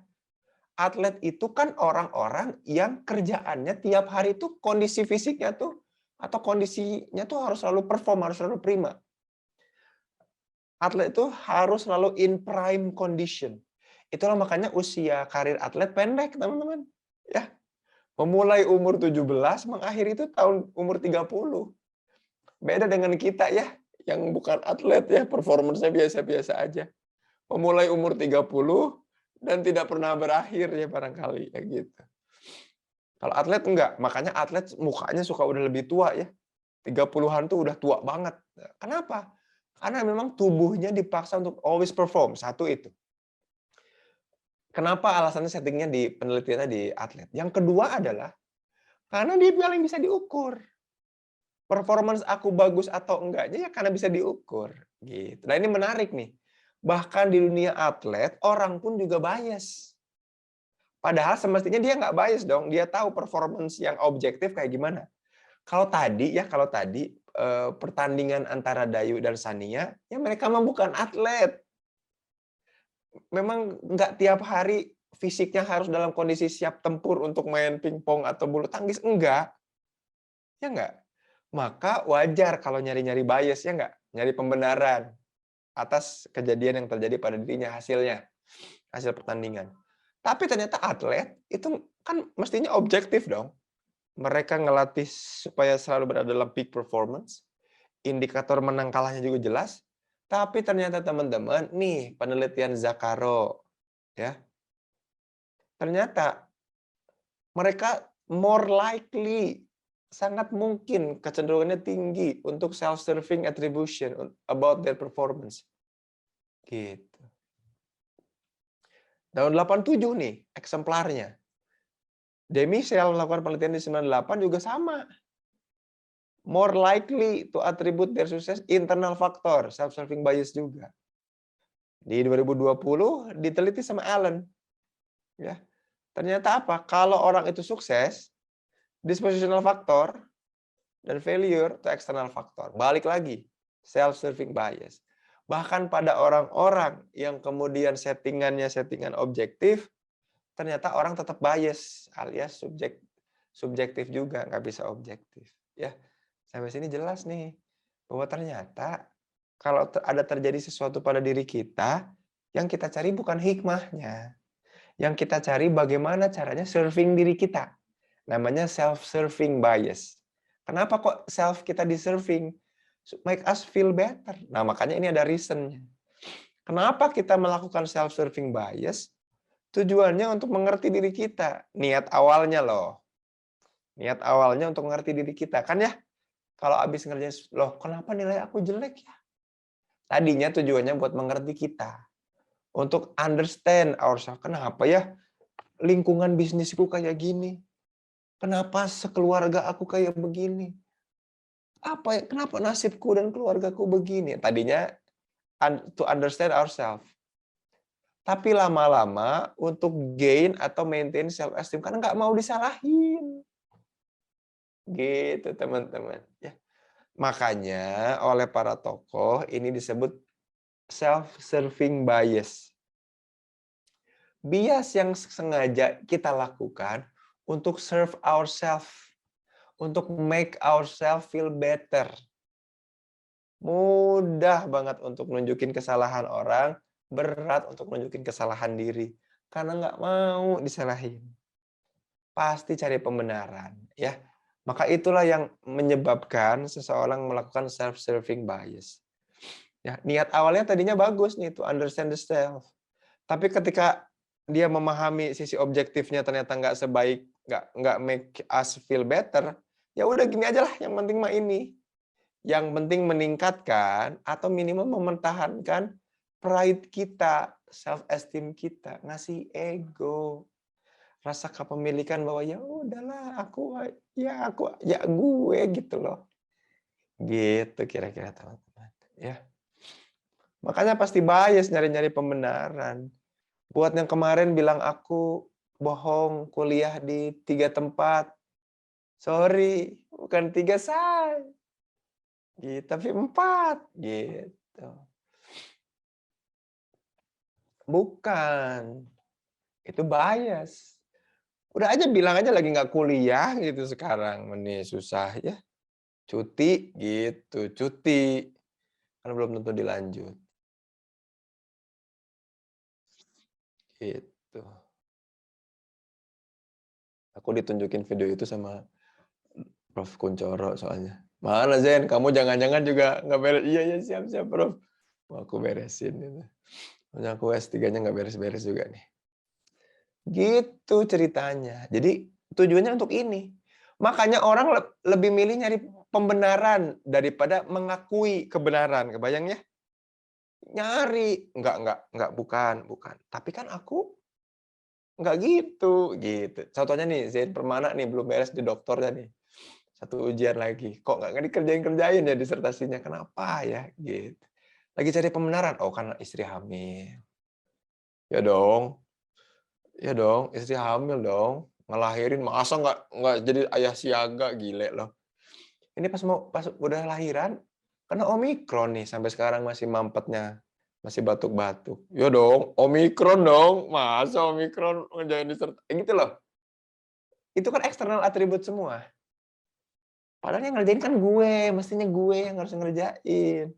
Atlet itu kan orang-orang yang kerjaannya tiap hari itu kondisi fisiknya tuh atau kondisinya tuh harus selalu perform, harus selalu prima. Atlet itu harus selalu in prime condition. Itulah makanya usia karir atlet pendek, teman-teman. Ya. Memulai umur 17, mengakhiri itu tahun umur 30. Beda dengan kita ya, yang bukan atlet ya, performance-nya biasa-biasa aja. Memulai umur 30 dan tidak pernah berakhir ya barangkali ya gitu. Kalau atlet enggak, makanya atlet mukanya suka udah lebih tua ya. 30-an tuh udah tua banget. Kenapa? Karena memang tubuhnya dipaksa untuk always perform, satu itu. Kenapa alasannya settingnya di penelitiannya di atlet? Yang kedua adalah karena dia paling bisa diukur. Performance aku bagus atau enggaknya ya karena bisa diukur. Gitu. Nah ini menarik nih. Bahkan di dunia atlet, orang pun juga bias. Padahal semestinya dia nggak bias dong. Dia tahu performance yang objektif kayak gimana. Kalau tadi pertandingan antara Dayu dan Sania, ya mereka memang bukan atlet. Memang nggak tiap hari fisiknya harus dalam kondisi siap tempur untuk main pingpong atau bulu tangkis. Enggak. Ya enggak? Maka wajar kalau nyari-nyari bias, ya enggak? Nyari pembenaran atas kejadian yang terjadi pada dirinya, hasil pertandingan. Tapi ternyata atlet itu kan mestinya objektif dong. Mereka ngelatih supaya selalu berada dalam peak performance. Indikator menang kalahnya juga jelas. Tapi ternyata teman-teman, nih penelitian Zaccaro, ya, ternyata mereka more likely, sangat mungkin kecenderungannya tinggi untuk self-serving attribution about their performance. Gitu. Tahun 87 nih, eksemplarnya. Demi-Sel melakukan penelitian di 98 juga sama. More likely to attribute their success internal factor, self-serving bias juga. Di 2020 diteliti sama Allen. Ya. Ternyata apa? Kalau orang itu sukses, dispositional factor dan failure to external factor. Balik lagi, self-serving bias. Bahkan pada orang-orang yang kemudian settingannya settingan objektif, ternyata orang tetap bias alias subjektif juga, nggak bisa objektif. Ya, sampai sini jelas nih bahwa ternyata kalau ada terjadi sesuatu pada diri kita, yang kita cari bukan hikmahnya, yang kita cari bagaimana caranya serving diri kita. Namanya self-serving bias. Kenapa kok self kita di-serving? Make us feel better. Nah, makanya ini ada reason-nya. Kenapa kita melakukan self-serving bias? Tujuannya untuk mengerti diri kita. Niat awalnya loh. Niat awalnya untuk mengerti diri kita. Kan ya, kalau habis ngerjain, loh kenapa nilai aku jelek ya? Tadinya tujuannya buat mengerti kita. Untuk understand ourselves. Kenapa ya lingkungan bisnisku kayak gini? Kenapa sekeluarga aku kayak begini? Kenapa nasibku dan keluargaku begini? Tadinya to understand ourselves. Tapi lama-lama untuk gain atau maintain self esteem karena nggak mau disalahin. Gitu teman-teman. Ya. Makanya oleh para tokoh ini disebut self-serving bias. Bias yang sengaja kita lakukan untuk serve ourselves, untuk make ourselves feel better. Mudah banget untuk nunjukin kesalahan orang, berat untuk nunjukin kesalahan diri. Karena nggak mau disalahin. Pasti cari pembenaran. Ya. Maka itulah yang menyebabkan seseorang melakukan self-serving bias. Ya, niat awalnya tadinya bagus nih, to understand the self. Tapi ketika dia memahami sisi objektifnya ternyata nggak sebaik, nggak make us feel better, ya udah gini aja lah, yang penting mah ini. Yang penting meningkatkan atau minimal mempertahankan pride kita, self-esteem kita, ngasih ego, rasa kepemilikan bahwa ya udahlah ya gue gitu loh. Gitu kira-kira teman-teman. Ya. Makanya pasti bias nyari-nyari pembenaran. Buat yang kemarin bilang aku bohong kuliah di 3 tempat. Sorry, bukan 3 say. Gitu, tapi 4 gitu. Bukan. Itu bias. Udah aja bilang aja lagi nggak kuliah gitu sekarang. Ini susah ya. Cuti gitu, cuti. Kan belum tentu dilanjut. Gitu. Aku ditunjukin video itu sama Prof. Kuncoro soalnya. Mana Zen, kamu jangan-jangan juga nggak beres. Iya, iya siap-siap Prof. Mau aku beresin. Gitu. Soalnya aku S3-nya nggak beres-beres juga nih. Gitu ceritanya. Jadi tujuannya untuk ini. Makanya orang lebih milih nyari pembenaran daripada mengakui kebenaran. Kebayang ya? Nyari. Enggak, bukan. Tapi kan aku nggak gitu. Contohnya nih, Zain Permana nih, belum beres di doktornya nih. 1 ujian lagi. Kok nggak dikerjain ya disertasinya? Kenapa ya? Gitu. Lagi cari pembenaran. Oh, karena istri hamil. Ya dong. Ya dong, istri hamil dong. Ngelahirin masa nggak jadi ayah siaga, gile loh. Ini pas udah lahiran, karena Omikron nih sampai sekarang masih mampetnya, masih batuk-batuk. Ya dong, Omikron dong. Masa Omikron ngerjain disertasi gitu loh. Itu kan eksternal atribut semua. Padahal yang ngerjain kan gue, mestinya gue yang harus ngerjain.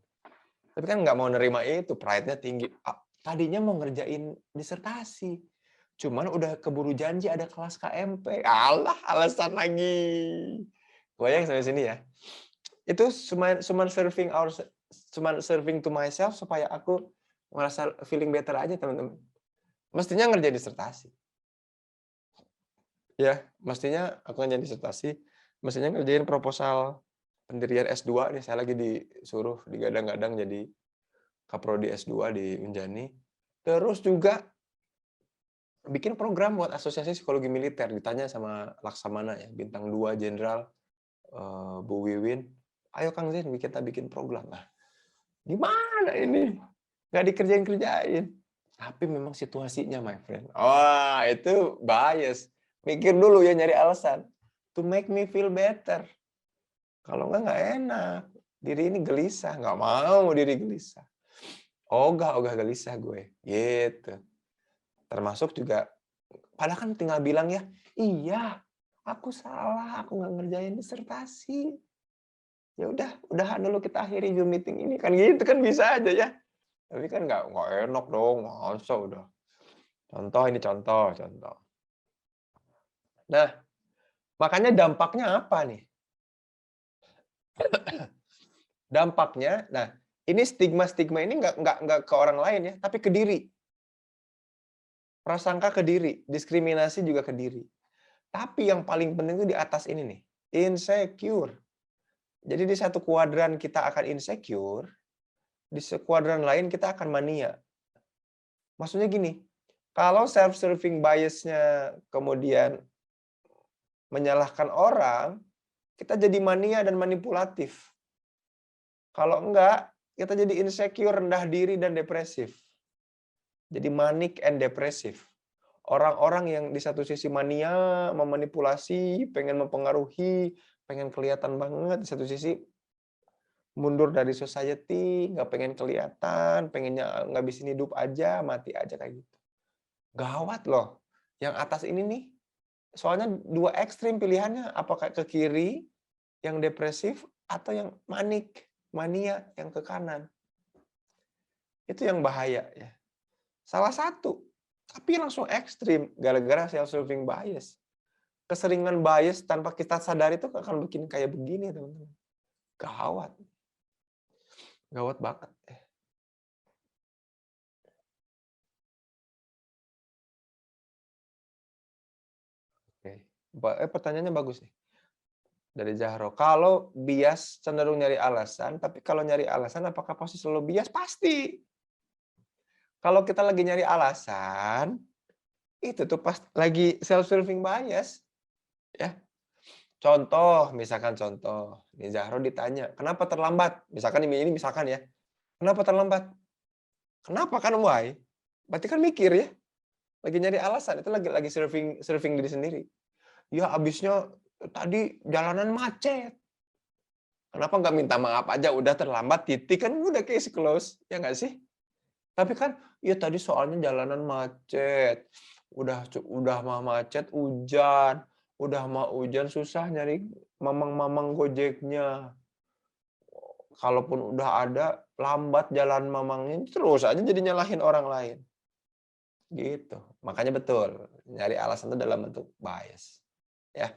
Tapi kan nggak mau nerima itu, pride-nya tinggi. Tadinya mau ngerjain disertasi. Cuman udah keburu janji ada kelas KMP. Alah, alasan lagi. Goyang sampai sini ya. Itu cuman serving to myself supaya aku merasa feeling better aja, teman-teman. Mestinya ngerjain disertasi. Ya, mestinya aku ngerjain disertasi, mestinya ngerjain proposal pendirian S2 nih, saya lagi disuruh digadang-gadang jadi kaprodi S2 di Unjani. Terus juga bikin program buat Asosiasi Psikologi Militer, ditanya sama Laksamana ya, bintang 2 Jenderal Bu Wiwin, "Ayo Kang Zain, kita bikin program." Nah, gimana ini? Nggak dikerjain-kerjain. Tapi memang situasinya, my friend. Wah, itu bias. Mikir dulu ya, nyari alasan. To make me feel better. Kalau nggak enak. Diri ini gelisah. Nggak mau diri gelisah. Ogah gelisah gue. Gitu. Termasuk juga, padahal kan tinggal bilang ya, iya, aku salah, aku nggak ngerjain disertasi. Ya udahan dulu kita akhiri Zoom meeting ini. Kan gitu kan bisa aja ya. Tapi kan nggak enak dong, masa udah. Contoh ini contoh. Nah, makanya dampaknya apa nih? Dampaknya, nah ini stigma-stigma ini nggak ke orang lain ya, tapi ke diri. Prasangka ke diri, diskriminasi juga ke diri. Tapi yang paling penting itu di atas ini nih, insecure. Jadi di satu kuadran kita akan insecure, di sekuadran lain kita akan mania. Maksudnya gini, kalau self-serving bias-nya kemudian menyalahkan orang, kita jadi mania dan manipulatif. Kalau enggak, kita jadi insecure, rendah diri, dan depresif. Jadi manic and depresif. Orang-orang yang di satu sisi mania, memanipulasi, pengen mempengaruhi, pengen kelihatan banget. Di satu sisi mundur dari society, nggak pengen kelihatan, pengennya ngabisin hidup aja, mati aja kayak gitu. Gawat loh. Yang atas ini nih, soalnya dua ekstrim pilihannya, apakah ke kiri, yang depresif, atau yang manik, mania, yang ke kanan. Itu yang bahaya ya. Salah satu, tapi langsung ekstrim gara-gara self-serving bias. Keseringan bias tanpa kita sadari itu akan bikin kayak begini, teman-teman. Gawat. Gawat banget. Oke. Pertanyaannya bagus nih. Dari Zahro. Kalau bias cenderung nyari alasan, tapi kalau nyari alasan apakah pasti selalu bias? Pasti. Kalau kita lagi nyari alasan, itu tuh pas lagi self-serving bias. Ya. Misalkan contoh, nih Zahro ditanya, kenapa terlambat? Misalkan ini misalkan ya, kenapa terlambat? Kenapa kan why? Berarti kan mikir ya, lagi nyari alasan, itu lagi serving diri sendiri. Ya abisnya tadi jalanan macet. Kenapa nggak minta maaf aja, udah terlambat, titik, kan udah case close, ya nggak sih? Tapi kan, ya tadi soalnya jalanan macet, udah mah macet, hujan susah nyari mamang-mamang gojeknya. Kalaupun udah ada, lambat jalan mamangnya, terus aja jadi nyalahin orang lain. Gitu. Makanya betul, nyari alasan itu dalam bentuk bias. Ya.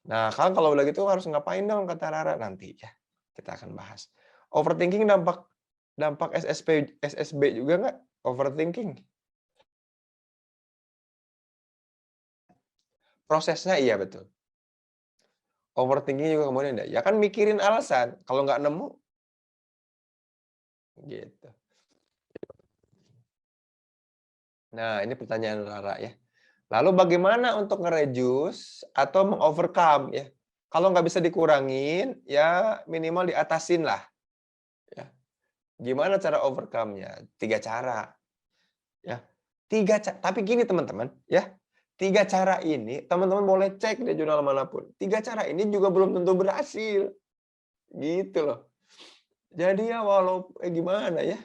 Nah, kalau udah gitu harus ngapain dong kata Rara? Nanti ya, kita akan bahas. Overthinking dampak dampak SSB juga nggak? Overthinking. Prosesnya iya betul. Overthinking juga kemudian ya kan mikirin alasan, kalau nggak nemu, gitu. Nah, ini pertanyaan Rara ya. Lalu bagaimana untuk nge-reduce atau meng-overcome ya? Kalau nggak bisa dikurangin, ya minimal diatasin lah. Ya. Gimana cara overcome-nya? 3 cara. Ya. Tapi gini teman-teman, ya. 3 cara ini teman-teman boleh cek di jurnal manapun. 3 cara ini juga belum tentu berhasil. Gitu loh. Jadi ya gimana ya?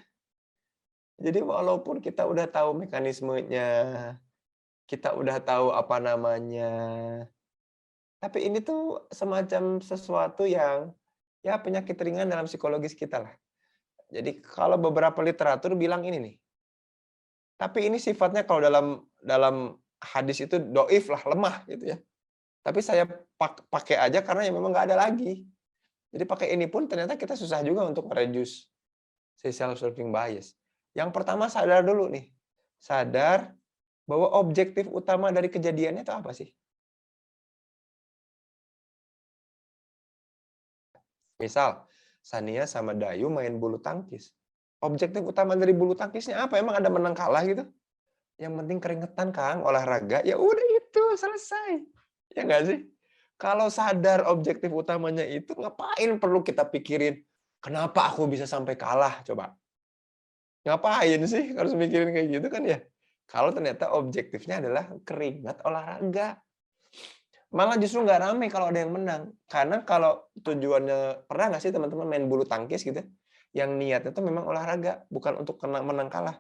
Jadi walaupun kita udah tahu mekanismenya, kita udah tahu apa namanya, tapi ini tuh semacam sesuatu yang ya penyakit ringan dalam psikologis kita lah. Jadi kalau beberapa literatur bilang ini nih. Tapi ini sifatnya kalau dalam dalam hadis itu doif lah, lemah gitu ya. Tapi saya pakai aja karena ya memang nggak ada lagi. Jadi pakai ini pun ternyata kita susah juga untuk mereduce si self-serving bias. Yang pertama sadar dulu nih. Sadar bahwa objektif utama dari kejadiannya itu apa sih? Misal, Sania sama Dayu main bulu tangkis. Objektif utama dari bulu tangkisnya apa? Emang ada menang kalah gitu? Yang penting keringetan, Kang, olahraga, ya udah itu, selesai. Ya nggak sih? Kalau sadar objektif utamanya itu, ngapain perlu kita pikirin, kenapa aku bisa sampai kalah, coba? Ngapain sih harus mikirin kayak gitu kan ya? Kalau ternyata objektifnya adalah keringat olahraga. Malah justru nggak rame kalau ada yang menang. Karena kalau tujuannya, pernah nggak sih teman-teman main bulu tangkis gitu, yang niatnya itu memang olahraga, bukan untuk menang kalah.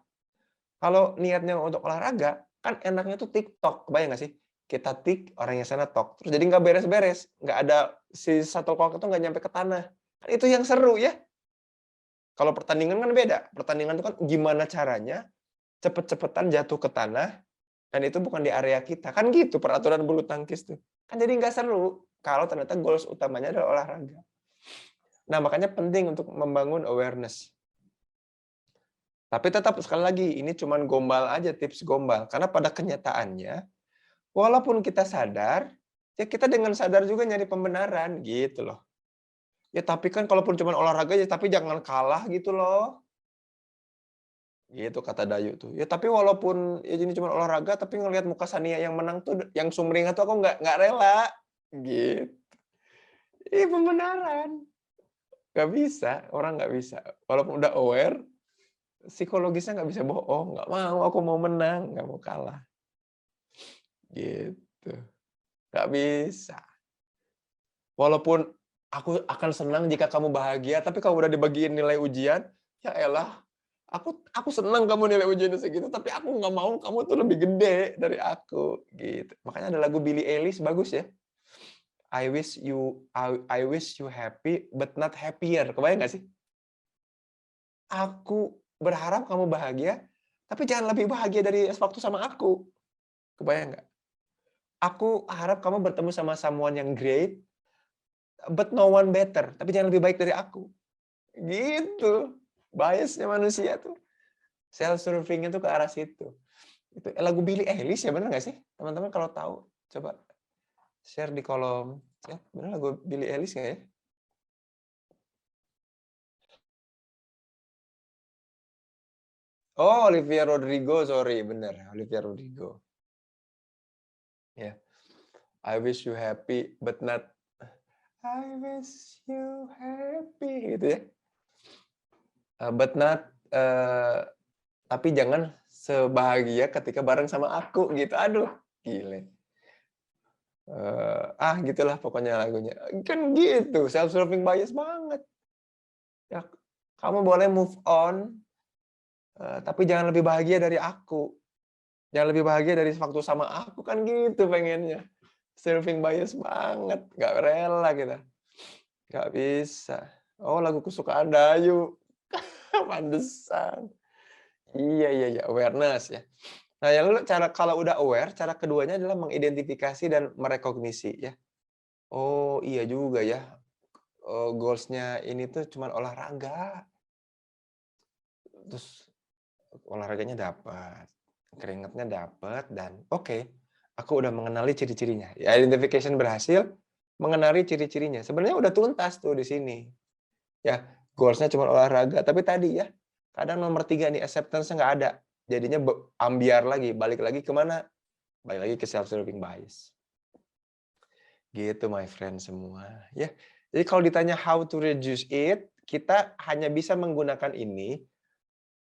Kalau niatnya untuk olahraga, kan enaknya tuh TikTok, kebayang nggak sih? Kita tik, orang yang sana tok. Terus jadi nggak beres-beres, nggak ada si shuttlecock itu nggak nyampe ke tanah. Kan itu yang seru ya. Kalau pertandingan kan beda. Pertandingan itu kan gimana caranya cepet-cepetan jatuh ke tanah, dan itu bukan di area kita. Kan gitu peraturan bulu tangkis tuh. Kan jadi nggak seru kalau ternyata goals utamanya adalah olahraga. Nah, makanya penting untuk membangun awareness. Tapi tetap sekali lagi, ini cuman gombal aja, tips gombal. Karena pada kenyataannya, walaupun kita sadar, ya kita dengan sadar juga nyari pembenaran, gitu loh. Ya tapi kan kalaupun cuma olahraga, ya tapi jangan kalah gitu loh. Gitu kata Dayu tuh. Ya tapi walaupun ya ini cuma olahraga, tapi ngelihat muka Sania yang menang tuh, yang sumringah tuh aku nggak rela. Gitu. Iya pembenaran. Nggak bisa, orang nggak bisa. Walaupun udah aware, psikologisnya nggak bisa bohong. Nggak mau, aku mau menang, nggak mau kalah. Gitu. Nggak bisa. Walaupun aku akan senang jika kamu bahagia, tapi kalau udah dibagiin nilai ujian, ya elah, aku senang kamu nilai ujiannya segitu, tapi aku nggak mau kamu tuh lebih gede dari aku, gitu. Makanya ada lagu Billie Eilish bagus ya. I wish you happy but not happier. Kebayang nggak sih? Aku berharap kamu bahagia, tapi jangan lebih bahagia dari waktu sama aku. Kebayang nggak? Aku harap kamu bertemu sama someone yang great, but no one better. Tapi jangan lebih baik dari aku. Gitu. Biasnya manusia tuh. Self-serving itu ke arah situ. Itu lagu Billie Eilish ya, bener nggak sih? Teman-teman kalau tahu, coba share di kolom chat. Bener lagu Billie Eilish nggak ya? Oh, Olivia Rodrigo, sorry. Bener, Olivia Rodrigo. Ya. I wish you happy, but not I wish you happy. Gitu ya. But not, tapi jangan sebahagia ketika bareng sama aku gitu. Aduh, gile. Gitulah pokoknya lagunya. Kan gitu, self-serving bias banget. Ya, kamu boleh move on, tapi jangan lebih bahagia dari aku. Jangan lebih bahagia dari waktu sama aku, kan gitu pengennya. Serving bias banget, nggak rela kita. Nggak bisa. Oh, lagu kesukaan Dayu. Pantesan. Iya, iya, iya, awareness ya. Nah, yang lalu cara kalau udah aware, cara keduanya adalah mengidentifikasi dan merekognisi ya. Oh, iya juga ya. Goals-nya ini tuh cuman olahraga. Terus olahraganya dapat, keringatnya dapat, dan oke, aku udah mengenali ciri-cirinya. Ya, identification berhasil, mengenali ciri-cirinya. Sebenarnya udah tuntas tuh di sini. Ya, goals-nya cuma olahraga. Tapi tadi ya, kadang nomor 3 nih, acceptance-nya nggak ada. Jadinya ambiar lagi, balik lagi ke mana? Balik lagi ke self-serving bias. Gitu my friend semua. Ya, jadi kalau ditanya how to reduce it, kita hanya bisa menggunakan ini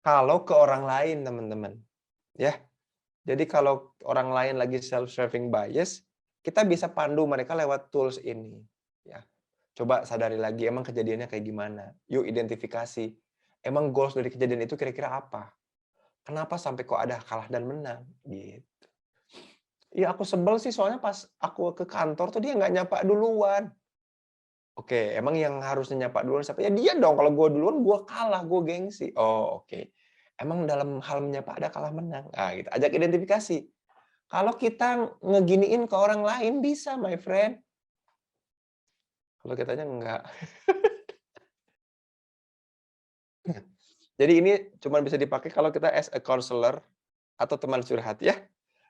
kalau ke orang lain, teman-teman. Ya, jadi kalau orang lain lagi self-serving bias, kita bisa pandu mereka lewat tools ini. Ya, coba sadari lagi, emang kejadiannya kayak gimana? Yuk identifikasi. Emang goals dari kejadian itu kira-kira apa? Kenapa sampai kok ada kalah dan menang? Gitu. Ya aku sebel sih soalnya pas aku ke kantor tuh dia nggak nyapa duluan. Oke, emang yang harusnya nyapa duluan siapa? Ya dia dong, kalau gue duluan gue kalah, gue gengsi. Oh oke. Emang dalam hal menyapa ada kalah menang? Ah gitu, ajak identifikasi. Kalau kita ngeginiin ke orang lain bisa, my friend. Kalau kitanya enggak. Jadi ini cuma bisa dipakai kalau kita as a counselor atau teman curhat ya.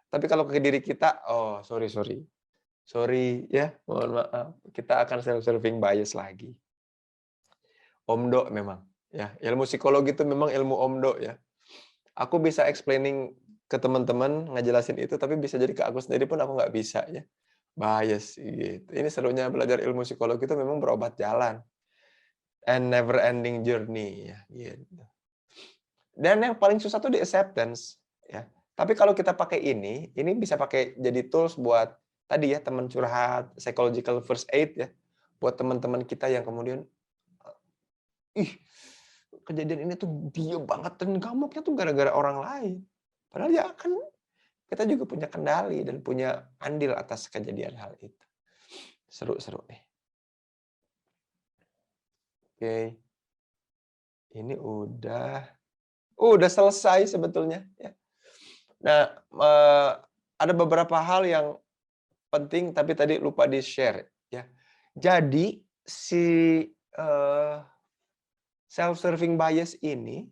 Tapi kalau ke diri kita, oh sorry sorry. Sorry ya, mohon maaf. Kita akan self-serving bias lagi. Omdo memang. Ya, ilmu psikologi itu memang ilmu omdo ya. Aku bisa explaining ke teman-teman, ngejelasin itu, tapi bisa jadi ke aku sendiri pun aku nggak bisa ya. Bias gitu. Ini serunya belajar ilmu psikologi itu memang berobat jalan. And never ending journey ya gitu. Dan yang paling susah tuh di acceptance ya. Tapi kalau kita pakai ini bisa pakai jadi tools buat tadi ya teman curhat, psychological first aid ya. Buat teman-teman kita yang kemudian ih, kejadian ini tuh diem banget dan gamuknya tuh gara-gara orang lain. Padahal ya kan kita juga punya kendali dan punya andil atas kejadian hal itu. Seru-seru nih. Oke, ini udah selesai sebetulnya ya. Nah, ada beberapa hal yang penting tapi tadi lupa di-share ya. Jadi si self-serving bias ini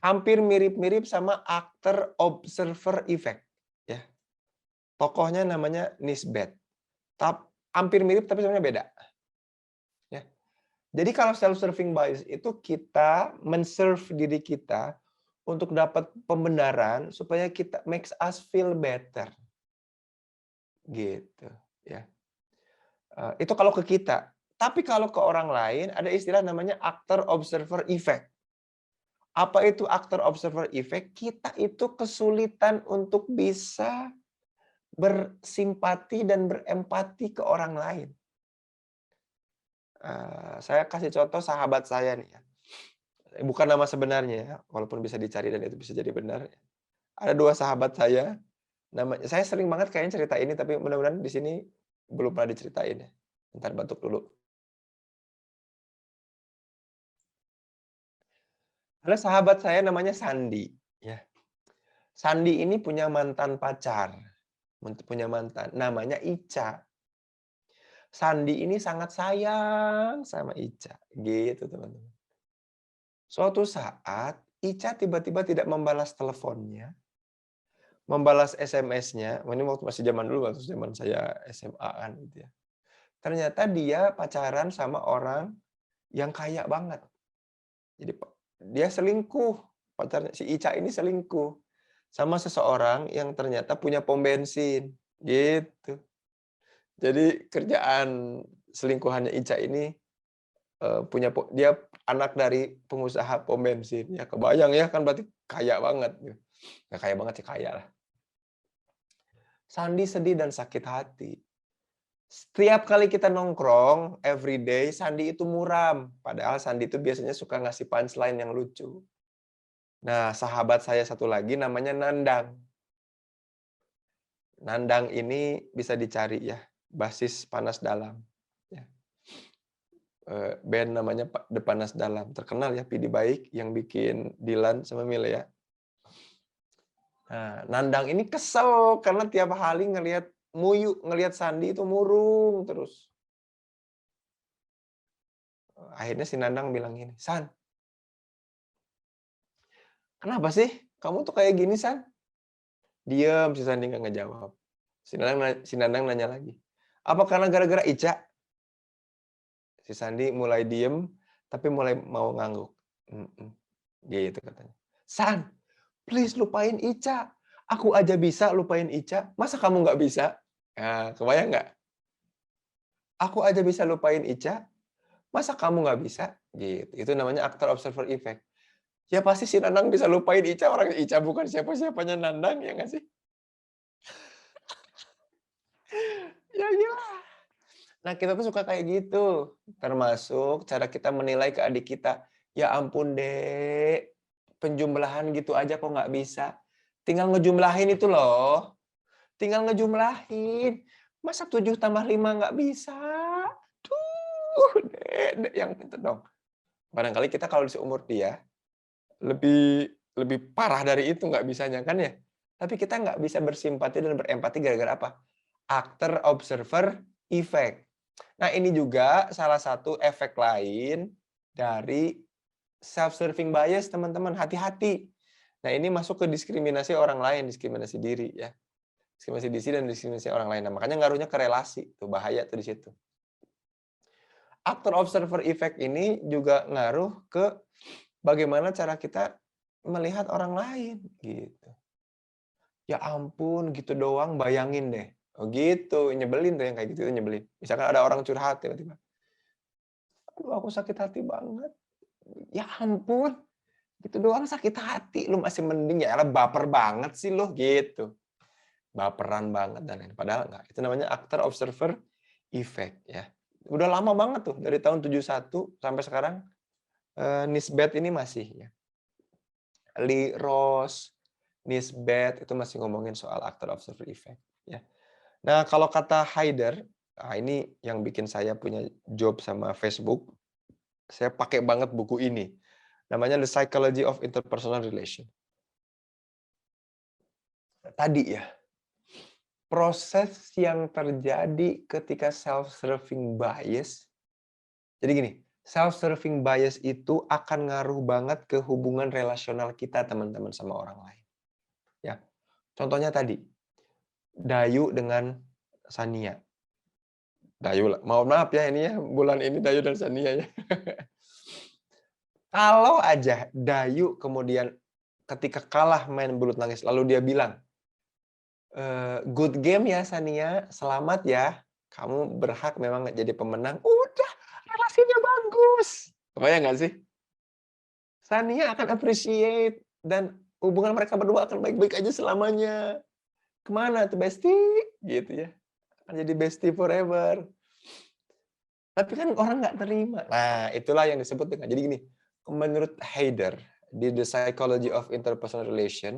hampir mirip-mirip sama actor observer effect ya. Tokohnya namanya Nisbet. Hampir mirip tapi sebenarnya beda. Ya. Jadi kalau self-serving bias itu kita men-serve diri kita untuk dapat pembenaran supaya kita makes us feel better. Gitu ya. Itu kalau ke kita. Tapi kalau ke orang lain ada istilah namanya actor observer effect. Apa itu actor observer effect? Kita itu kesulitan untuk bisa bersimpati dan berempati ke orang lain. Saya kasih contoh sahabat saya nih ya. Bukan nama sebenarnya ya, walaupun bisa dicari dan itu bisa jadi benar. Ada 2 sahabat saya, saya sering banget kayaknya cerita ini, tapi mudah-mudahan di sini belum pernah diceritain ya. Bentar batuk dulu. Ada sahabat saya namanya Sandi, ya. Sandi ini punya mantan pacar, punya mantan, namanya Ica. Sandi ini sangat sayang sama Ica, gitu teman-teman. Suatu saat, Ica tiba-tiba tidak membalas teleponnya, membalas SMS-nya, ini waktu masih zaman dulu, waktu zaman saya SMA kan gitu ya. Ternyata dia pacaran sama orang yang kaya banget. Jadi dia selingkuh, pacarnya si Ica ini selingkuh sama seseorang yang ternyata punya pom bensin, gitu. Jadi kerjaan selingkuhannya Ica ini dia anak dari pengusaha pom bensin. Ya kebayang ya kan berarti kaya banget. Nggak kaya banget sih, kaya lah. Sandi sedih dan sakit hati. Setiap kali kita nongkrong, every day, Sandi itu muram. Padahal Sandi itu biasanya suka ngasih punchline yang lucu. Nah, sahabat saya satu lagi namanya Nandang. Nandang ini bisa dicari ya, basis Panas Dalam. Ya. Band namanya The Panas Dalam. Terkenal ya, Pidi Baik yang bikin Dilan sama Milea. Nah, Nandang ini kesel karena tiap hari ngelihat Sandi itu murung terus. Akhirnya si Nandang bilang gini, "San, kenapa sih kamu tuh kayak gini, San?" Diam, si Sandi nggak ngejawab. Si Nandang nanya lagi, "Apa karena gara-gara Ica?" Si Sandi mulai diem, tapi mulai mau ngangguk. "Mm-mm," gitu katanya. "San, please lupain Ica. Aku aja bisa lupain Ica. Masa kamu nggak bisa?" Nah, kebayang nggak? Aku aja bisa lupain Ica. Masa kamu nggak bisa? Gitu. Itu namanya actor observer effect. Ya pasti si Nandang bisa lupain Ica. Orang Ica bukan siapa-siapanya Nandang, ya nggak sih? Ya iya. Nah, kita tuh suka kayak gitu. Termasuk cara kita menilai ke adik kita. Ya ampun, Dek. Penjumlahan gitu aja kok nggak bisa. Tinggal ngejumlahin itu loh. Tinggal ngejumlahin. Masa 7 tambah 5 nggak bisa? Duh, Dek, yang itu dong. Barangkali kita kalau di seumur dia, lebih lebih parah dari itu nggak bisanya, kan ya? Tapi kita nggak bisa bersimpati dan berempati gara-gara apa? Actor observer effect. Nah, ini juga salah satu efek lain dari self-serving bias, teman-teman. Hati-hati. Nah, ini masuk ke diskriminasi orang lain, diskriminasi diri ya. Diskriminasi diri dan diskriminasi orang lain. Nah, makanya ngaruhnya ke relasi, tuh bahaya tuh di situ. Actor observer effect ini juga ngaruh ke bagaimana cara kita melihat orang lain gitu. Ya ampun, gitu doang bayangin deh. Oh gitu, nyebelin tuh yang kayak gitu, nyebelin. Misalkan ada orang curhat tiba-tiba, "Aduh aku sakit hati banget." Ya ampun, gitu doang sakit hati, lu masih mending ya elah baper banget sih lu, gitu. Baperan banget dan lain. Padahal enggak, itu namanya actor observer effect ya. Udah lama banget tuh, dari tahun 71 sampai sekarang, Nisbet ini masih ya. Lee Ross, Nisbet itu masih ngomongin soal actor observer effect ya. Nah, kalau kata Haider, nah ini yang bikin saya punya job sama Facebook, saya pakai banget buku ini. Namanya The Psychology of Interpersonal Relation. Tadi ya, proses yang terjadi ketika self-serving bias. Jadi gini, self-serving bias itu akan ngaruh banget ke hubungan relasional kita teman-teman sama orang lain. Ya, contohnya tadi, Dayu dengan Sania. Dayu, mohon maaf ya ini ya, bulan ini Dayu dan Sania ya. Kalau aja Dayu kemudian ketika kalah main bulu tangkis, lalu dia bilang, "Good game ya Sania, selamat ya, kamu berhak memang jadi pemenang." Udah, relasinya bagus. Kebayang nggak sih? Sania akan appreciate dan hubungan mereka berdua akan baik-baik aja selamanya. Kemana tuh bestie? Gitu ya. Akan jadi bestie forever. Tapi kan orang nggak terima. Nah, itulah yang disebut dengan, jadi gini, menurut Haider, di The Psychology of Interpersonal Relation,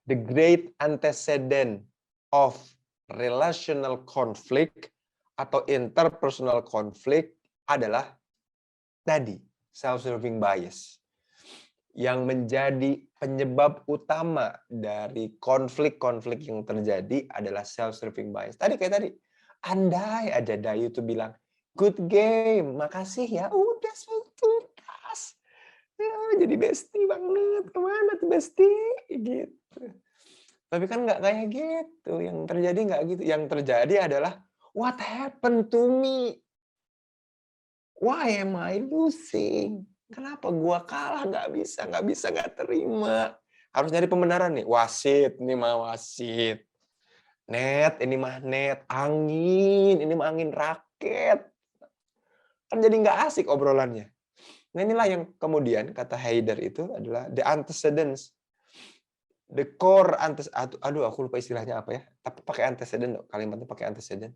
the great antecedent of relational conflict atau interpersonal conflict adalah tadi, self-serving bias. Yang menjadi penyebab utama dari konflik-konflik yang terjadi adalah self-serving bias. Tadi kayak tadi, andai aja Dayu tuh bilang, "Good game, makasih ya." Udah tuntas. Ya, jadi bestie banget. Kemana tuh bestie? Gitu. Tapi kan nggak kayak gitu. Yang terjadi nggak gitu. Yang terjadi adalah, what happened to me? Why am I losing? Kenapa gua kalah? Nggak bisa, nggak terima. Harus nyari pembenaran nih. Wasit, ini mah wasit. Net, ini mah net. Angin, ini mah angin raket. Kan jadi nggak asik obrolannya. Nah inilah yang kemudian kata Haider itu adalah the antecedents. The core aduh aku lupa istilahnya apa ya. Tapi pakai antecedent, kalimatnya pakai antecedent.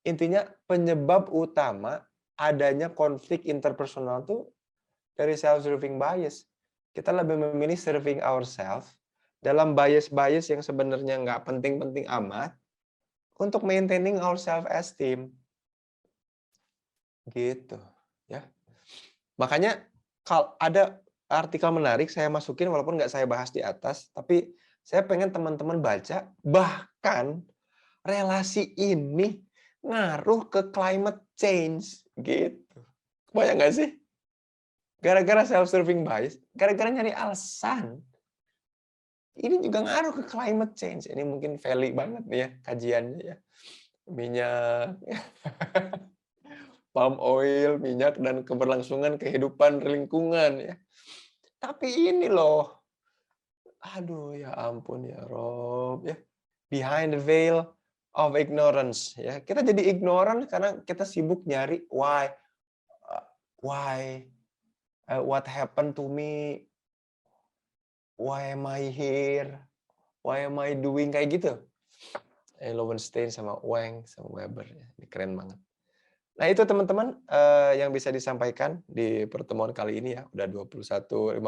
Intinya penyebab utama adanya konflik interpersonal tuh dari self-serving bias. Kita lebih memilih serving ourselves dalam bias-bias yang sebenarnya nggak penting-penting amat untuk maintaining our self-esteem. Gitu. Ya. Makanya kalau ada artikel menarik saya masukin walaupun nggak saya bahas di atas, tapi saya pengen teman-teman baca, bahkan relasi ini ngaruh ke climate change. Gitu. Kebayang nggak sih? Gara-gara self-serving bias, gara-gara nyari alasan, ini juga ngaruh ke climate change. Ini mungkin valid banget nih ya kajiannya ya. Minyak, palm oil, minyak, dan keberlangsungan kehidupan lingkungan ya. Tapi ini loh, aduh ya ampun ya Rob ya. Behind the veil of ignorance ya. Kita jadi ignorant karena kita sibuk nyari why, what happened to me, why am I here, why am I doing kayak gitu. Lowenstein sama Wang sama Weber ya. Ini keren banget. Nah, itu teman-teman yang bisa disampaikan di pertemuan kali ini ya. Udah 21.15.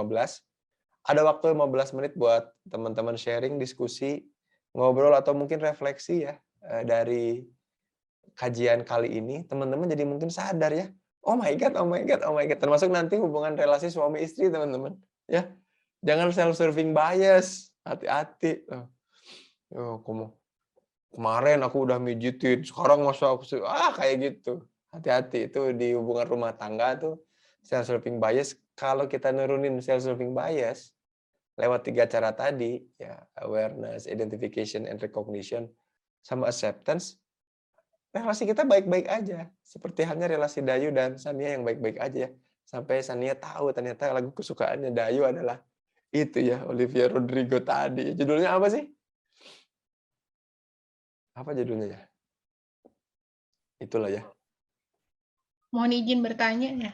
Ada waktu 15 menit buat teman-teman sharing, diskusi, ngobrol atau mungkin refleksi ya dari kajian kali ini. Teman-teman jadi mungkin sadar ya. Oh my god, oh my god, oh my god. Termasuk nanti hubungan relasi suami istri teman-teman. Ya, jangan self-serving bias. Hati-hati. Kemarin aku udah mijitin, sekarang masa aku kayak gitu. Hati-hati itu di hubungan rumah tangga tuh self-serving bias. Kalau kita nurunin self-serving bias lewat 3 cara tadi, ya awareness, identification, and recognition, sama acceptance, relasi kita baik-baik aja. Seperti halnya relasi Dayu dan Sania yang baik-baik aja. Sampai Sania tahu ternyata lagu kesukaannya Dayu adalah itu ya, Olivia Rodrigo tadi. Judulnya apa sih? Apa judulnya ya? Itulah ya. Mohon izin bertanya ya.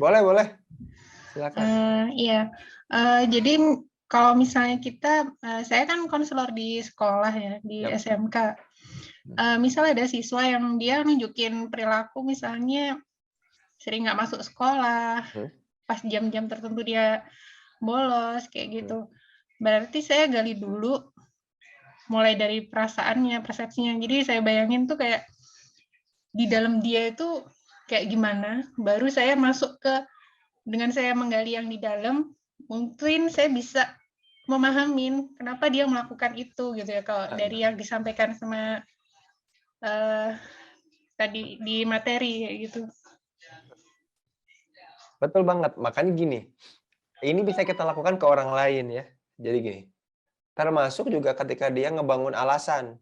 Boleh, boleh. Silakan. Iya. Jadi kalau misalnya kita, saya kan konselor di sekolah ya, di Yap. SMK. Misalnya ada siswa yang dia nunjukin perilaku misalnya sering nggak masuk sekolah, pas jam-jam tertentu dia bolos, kayak gitu. Berarti saya gali dulu, mulai dari perasaannya, persepsinya. Jadi saya bayangin tuh kayak di dalam dia itu kayak gimana, baru saya masuk ke, dengan saya menggali yang di dalam, mungkin saya bisa memahamin kenapa dia melakukan itu gitu ya, kalau dari yang disampaikan sama tadi di materi kayak gitu. Betul banget. Makanya gini, ini bisa kita lakukan ke orang lain ya. Jadi gini, termasuk juga ketika dia ngebangun alasan,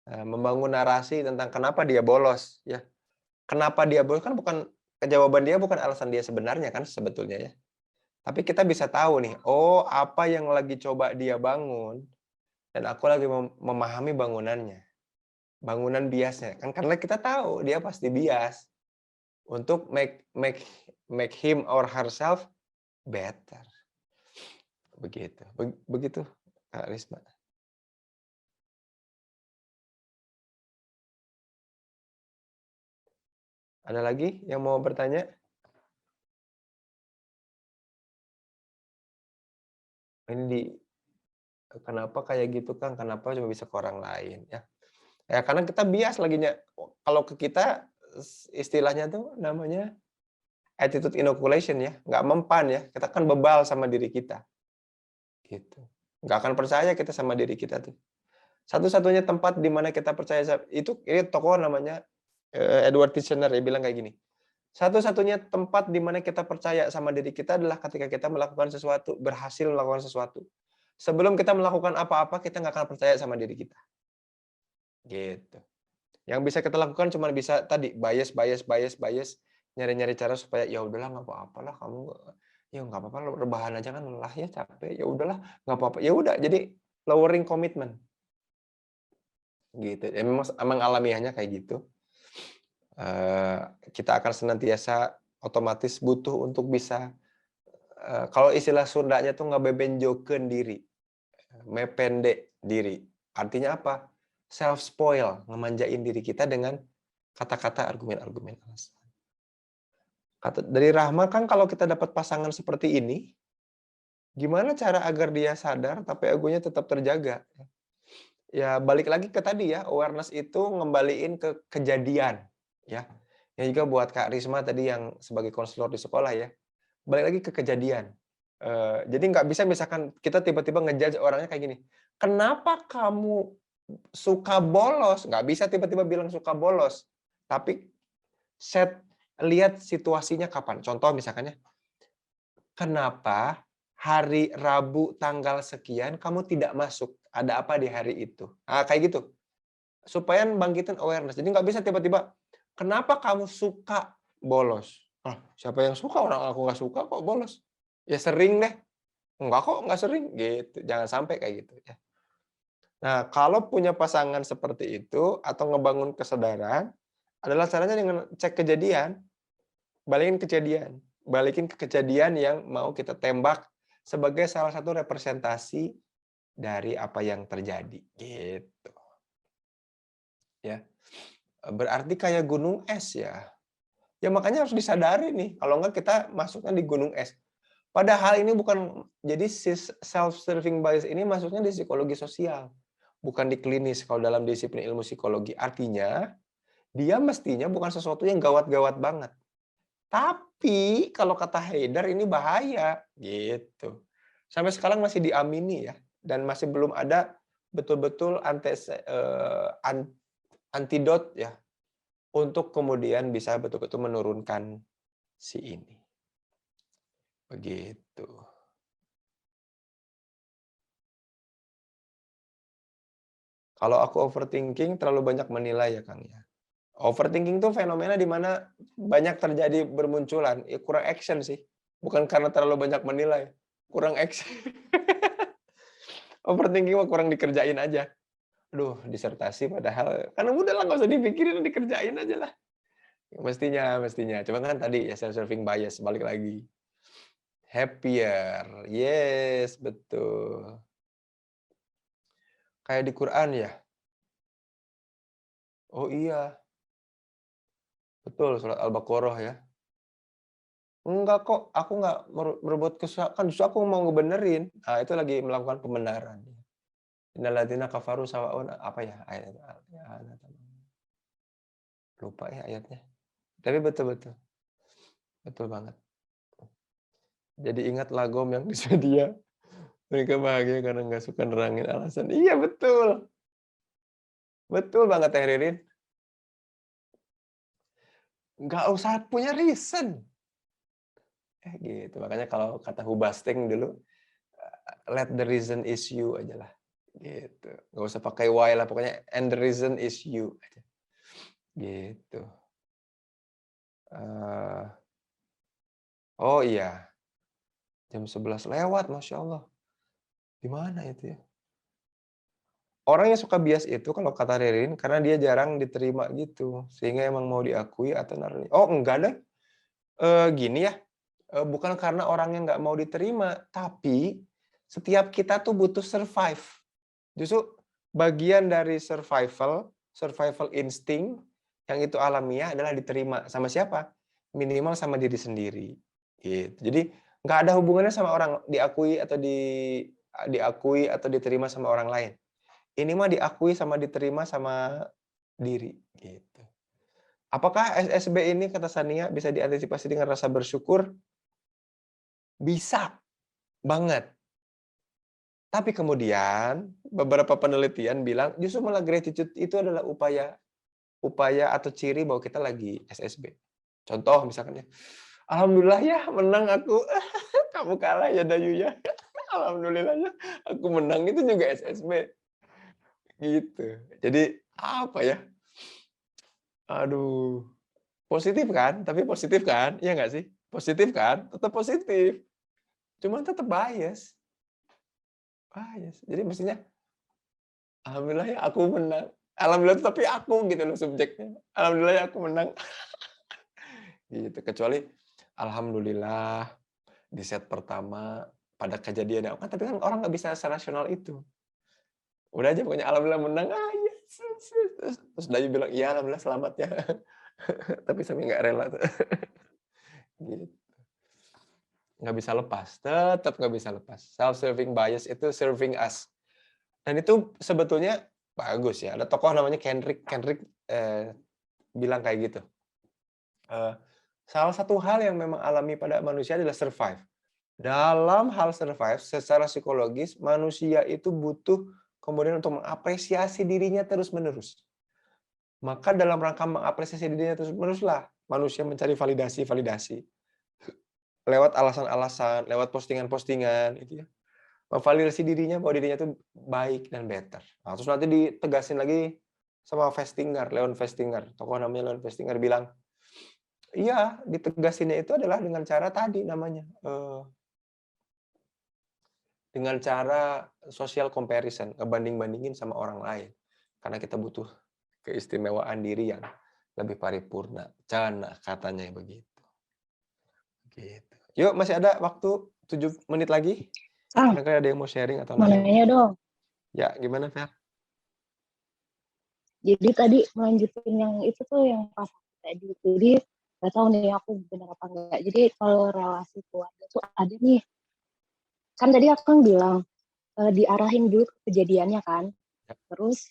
membangun narasi tentang kenapa dia bolos ya. Kenapa dia bolos kan bukan jawaban dia bukan alasan dia sebenarnya kan sebetulnya ya. Tapi kita bisa tahu nih, oh apa yang lagi coba dia bangun dan aku lagi memahami bangunannya. Bangunan biasnya kan karena kita tahu dia pasti bias untuk make him or herself better. Begitu. Begitu Kak Risma. Ada lagi yang mau bertanya? Ini kenapa kayak gitu Kang? Kenapa cuma bisa ke orang lain ya? Ya karena kita bias laginya. Kalau ke kita istilahnya tuh namanya attitude inoculation ya, nggak mempan ya. Kita kan bebal sama diri kita. Gitu. Nggak akan percaya kita sama diri kita tuh. Satu-satunya tempat di mana kita percaya itu ini tokoh namanya Edward Titchener ya bilang kayak gini. Satu-satunya tempat di mana kita percaya sama diri kita adalah ketika kita melakukan sesuatu, berhasil melakukan sesuatu. Sebelum kita melakukan apa-apa, kita nggak akan percaya sama diri kita. Gitu. Yang bisa kita lakukan cuma bisa tadi bias, nyari-nyari cara supaya ya udahlah nggak apa-apa lah kamu ya nggak apa-apa rebahan aja kan lelah ya capek ya udahlah nggak apa-apa ya udah jadi lowering commitment gitu. Ya, memang alamiahnya kayak gitu. Kita akan senantiasa otomatis butuh untuk bisa kalau istilah Sundanya tuh ngebebenjokeun diri, mependek diri. Artinya apa? Self spoil, ngemanjain diri kita dengan kata-kata argumen-argumen alasan. Dari Rahma kan kalau kita dapat pasangan seperti ini, gimana cara agar dia sadar tapi egonya tetap terjaga? Ya balik lagi ke tadi ya, awareness itu ngembaliin ke kejadian ya. Yang juga buat Kak Risma tadi yang sebagai konselor di sekolah ya. Balik lagi ke kejadian. Jadi nggak bisa misalkan kita tiba-tiba ngejudge orangnya kayak gini. Kenapa kamu suka bolos? Nggak bisa tiba-tiba bilang suka bolos. Tapi lihat situasinya kapan. Contoh misalkannya, kenapa hari Rabu tanggal sekian kamu tidak masuk? Ada apa di hari itu? Nah, kayak gitu. Supaya bangkitin awareness. Jadi nggak bisa tiba-tiba, kenapa kamu suka bolos? Ah, siapa yang suka? Orang aku nggak suka kok bolos. Ya sering deh. Enggak kok, nggak sering. Gitu. Jangan sampai kayak gitu. Ya. Nah, kalau punya pasangan seperti itu, atau ngebangun kesadaran, adalah caranya dengan cek kejadian. Balikin ke kejadian yang mau kita tembak sebagai salah satu representasi dari apa yang terjadi gitu. Ya. Berarti kayak gunung es ya. Ya makanya harus disadari nih, kalau enggak kita masuknya di gunung es. Padahal ini bukan jadi self-serving bias ini masuknya di psikologi sosial, bukan di klinis kalau dalam disiplin ilmu psikologi. Artinya dia mestinya bukan sesuatu yang gawat-gawat banget. Tapi kalau kata Haidar ini bahaya gitu. Sampai sekarang masih diamini ya dan masih belum ada betul-betul antidot ya untuk kemudian bisa betul-betul menurunkan si ini. Begitu. Kalau aku overthinking terlalu banyak menilai ya, Kang, ya. Overthinking tuh fenomena di mana banyak terjadi bermunculan, ya kurang action sih. Bukan karena terlalu banyak menilai, kurang action. Overthinking mah kurang dikerjain aja. Aduh, disertasi padahal kan udah lah nggak usah dipikirin, dikerjain aja lah. Mestinya. Cuma kan tadi ya self-serving bias, balik lagi. Happier, yes, betul. Kayak di Quran ya? Oh iya, betul surat Al-Baqarah ya. Enggak kok, aku nggak berbuat kesalahan, kan justru aku mau ngebenerin. Ah, itu lagi melakukan pembenaran. Innal ladzina kafaru sawa'un apa ya ayat ya, lupa ya ayatnya. Tapi betul. Betul banget. Jadi ingat lagom yang disedia. Mereka bahagia karena nggak suka nerangin alasan. Iya betul. Betul banget Teh Ririn. Nggak usah punya reason. Gitu. Makanya kalau kata Hubasting dulu, let the reason is you aja lah. Gitu. Nggak usah pakai why lah. Pokoknya and the reason is you aja. Gitu. Oh iya. Jam 11 lewat, Masya Allah. Di mana itu ya? Orang yang suka bias itu kalau kata Ririn, karena dia jarang diterima gitu. Sehingga emang mau diakui atau naruh. Oh enggak deh. Gini ya. Bukan karena orang yang nggak mau diterima. Tapi setiap kita tuh butuh survive. Justru bagian dari survival instinct yang itu alamiah adalah diterima. Sama siapa? Minimal sama diri sendiri. Gitu. Jadi nggak ada hubungannya sama orang diakui atau diterima sama orang lain. Ini mah diakui sama diterima sama diri, gitu. Apakah SSB ini kata Sania bisa diantisipasi dengan rasa bersyukur? Bisa banget. Tapi kemudian beberapa penelitian bilang justru malah gratitude itu adalah upaya atau ciri bahwa kita lagi SSB. Contoh misalkan ya, alhamdulillah ya menang aku. Kamu kalah ya Dayu ya. Alhamdulillah ya aku menang, itu juga SSB. Gitu. Jadi apa ya? Aduh. Positif kan? Tapi positif kan? Iya nggak sih? Positif kan? Tetap positif. Cuman tetap bias. Bias. Jadi mestinya, alhamdulillah ya aku menang. Alhamdulillah tapi aku gitu loh subjeknya. Alhamdulillah ya aku menang. Gitu. Kecuali alhamdulillah di set pertama pada kejadian kan, tapi kan orang nggak bisa serasional itu. Udah aja pokoknya alhamdulillah menang. Ah yes. Terus Dayu bilang, iya alhamdulillah selamat ya. Tapi sampai nggak rela tuh. Gitu. Nggak bisa lepas, tetap nggak bisa lepas. Self-serving bias itu serving us. Dan itu sebetulnya bagus ya. Ada tokoh namanya Kendrick bilang kayak gitu. Salah satu hal yang memang alami pada manusia adalah survive. Dalam hal survive, secara psikologis, manusia itu butuh kemudian untuk mengapresiasi dirinya terus-menerus. Maka dalam rangka mengapresiasi dirinya terus-menerus lah, manusia mencari validasi. Lewat alasan-alasan, lewat postingan-postingan, gitu ya. Memvalidasi dirinya bahwa dirinya itu baik dan better. Nah, terus nanti ditegasin lagi sama Leon Festinger. Tokoh namanya Leon Festinger bilang, iya, ditegasinnya itu adalah dengan cara tadi namanya. Dengan cara social comparison, ngebanding-bandingin sama orang lain. Karena kita butuh keistimewaan diri yang lebih paripurna. Cana katanya begitu. Gitu. Yuk, masih ada waktu 7 menit lagi. Barangkali ada yang mau sharing atau nanya. Nanya dong. Ya, gimana, Fer? Jadi tadi melanjutin yang itu tuh yang pas tadi. Jadi nggak tahu nih aku benar apa enggak. Jadi kalau relasi keluarga tuh ada nih. Kan tadi aku kan bilang diarahin dulu ke kejadiannya kan. Terus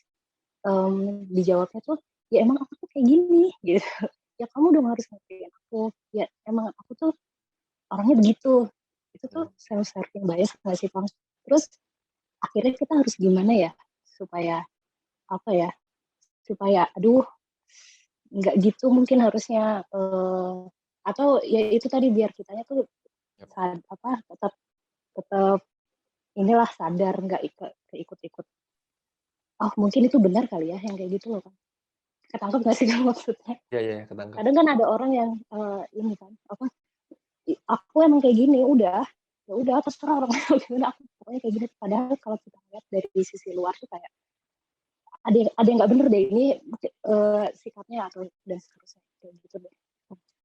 dijawabnya tuh ya emang aku tuh kayak gini gitu. Ya kamu dong harus ngertiin aku. Ya emang aku tuh orangnya begitu. Itu tuh self-serving bias nggak sih, Bang? Terus akhirnya kita harus gimana ya supaya apa ya? Supaya aduh nggak gitu mungkin harusnya, atau ya itu tadi biar kitanya tuh tetap inilah sadar, nggak ikut-ikut. Oh mungkin itu benar kali ya yang kayak gitu loh kan. Ketangkep nggak sih Kang maksudnya? Iya, ketangkep. Kadang kan ada orang yang ini kan aku emang kayak gini udah, ya udah terserah orang lain gimana, aku pokoknya kayak gini. Padahal kalau kita lihat dari sisi luar tuh kayak ada yang nggak bener deh ini sikapnya atau dan seterusnya kayak gitu deh.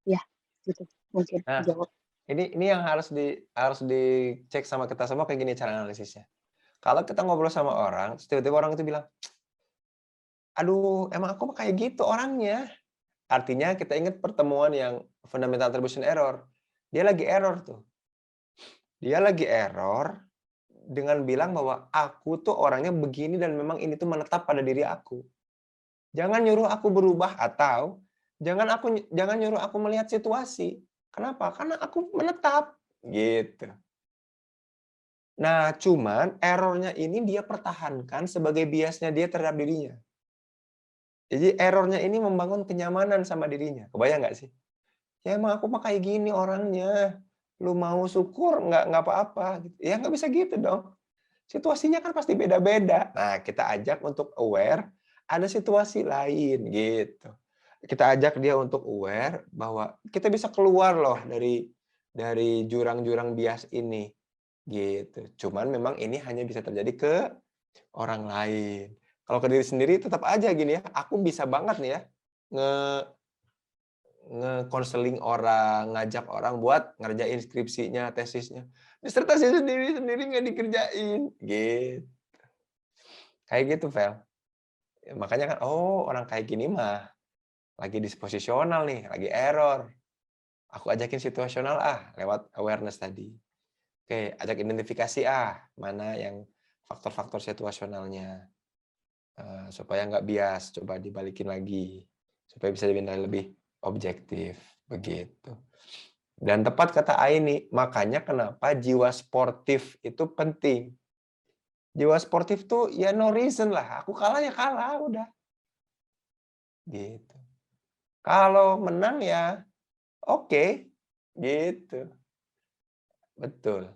Ya gitu mungkin Nah, jawab. ini yang harus dicek sama kita semua kayak gini cara analisisnya. Kalau kita ngobrol sama orang, terus tiba-tiba orang itu bilang, aduh emang aku mah kayak gitu orangnya. Artinya kita ingat pertemuan yang fundamental attribution error. Dia lagi error tuh. Dia lagi error dengan bilang bahwa aku tuh orangnya begini dan memang ini tuh menetap pada diri aku. Jangan nyuruh aku berubah atau jangan nyuruh aku melihat situasi. Kenapa? Karena aku menetap gitu. Nah, cuman errornya ini dia pertahankan sebagai biasnya dia terhadap dirinya. Jadi errornya ini membangun kenyamanan sama dirinya. Kebayang nggak sih? Ya emang aku mah kayak gini orangnya. Lu mau syukur nggak apa-apa. Ya nggak bisa gitu dong. Situasinya kan pasti beda-beda. Nah, kita ajak untuk aware, ada situasi lain gitu. Kita ajak dia untuk aware bahwa kita bisa keluar loh dari jurang-jurang bias ini gitu. Cuman memang ini hanya bisa terjadi ke orang lain. Kalau ke diri sendiri tetap aja gini ya, aku bisa banget nih ya nge-counseling orang, ngajak orang buat ngerjain skripsinya, tesisnya. Disertasi sendiri nggak dikerjain, gitu. Kayak gitu, Vel. Ya, makanya kan, oh orang kayak gini mah lagi disposisional nih, lagi error. Aku ajakin situasional lewat awareness tadi. Oke, ajak identifikasi mana yang faktor-faktor situasionalnya. Supaya nggak bias, coba dibalikin lagi. Supaya bisa dinilai lebih objektif, begitu. Dan tepat kata Aini, makanya kenapa jiwa sportif itu penting. Jiwa sportif tuh ya no reason lah, aku kalah ya kalah, udah. Gitu. Kalau menang ya oke, gitu. Betul.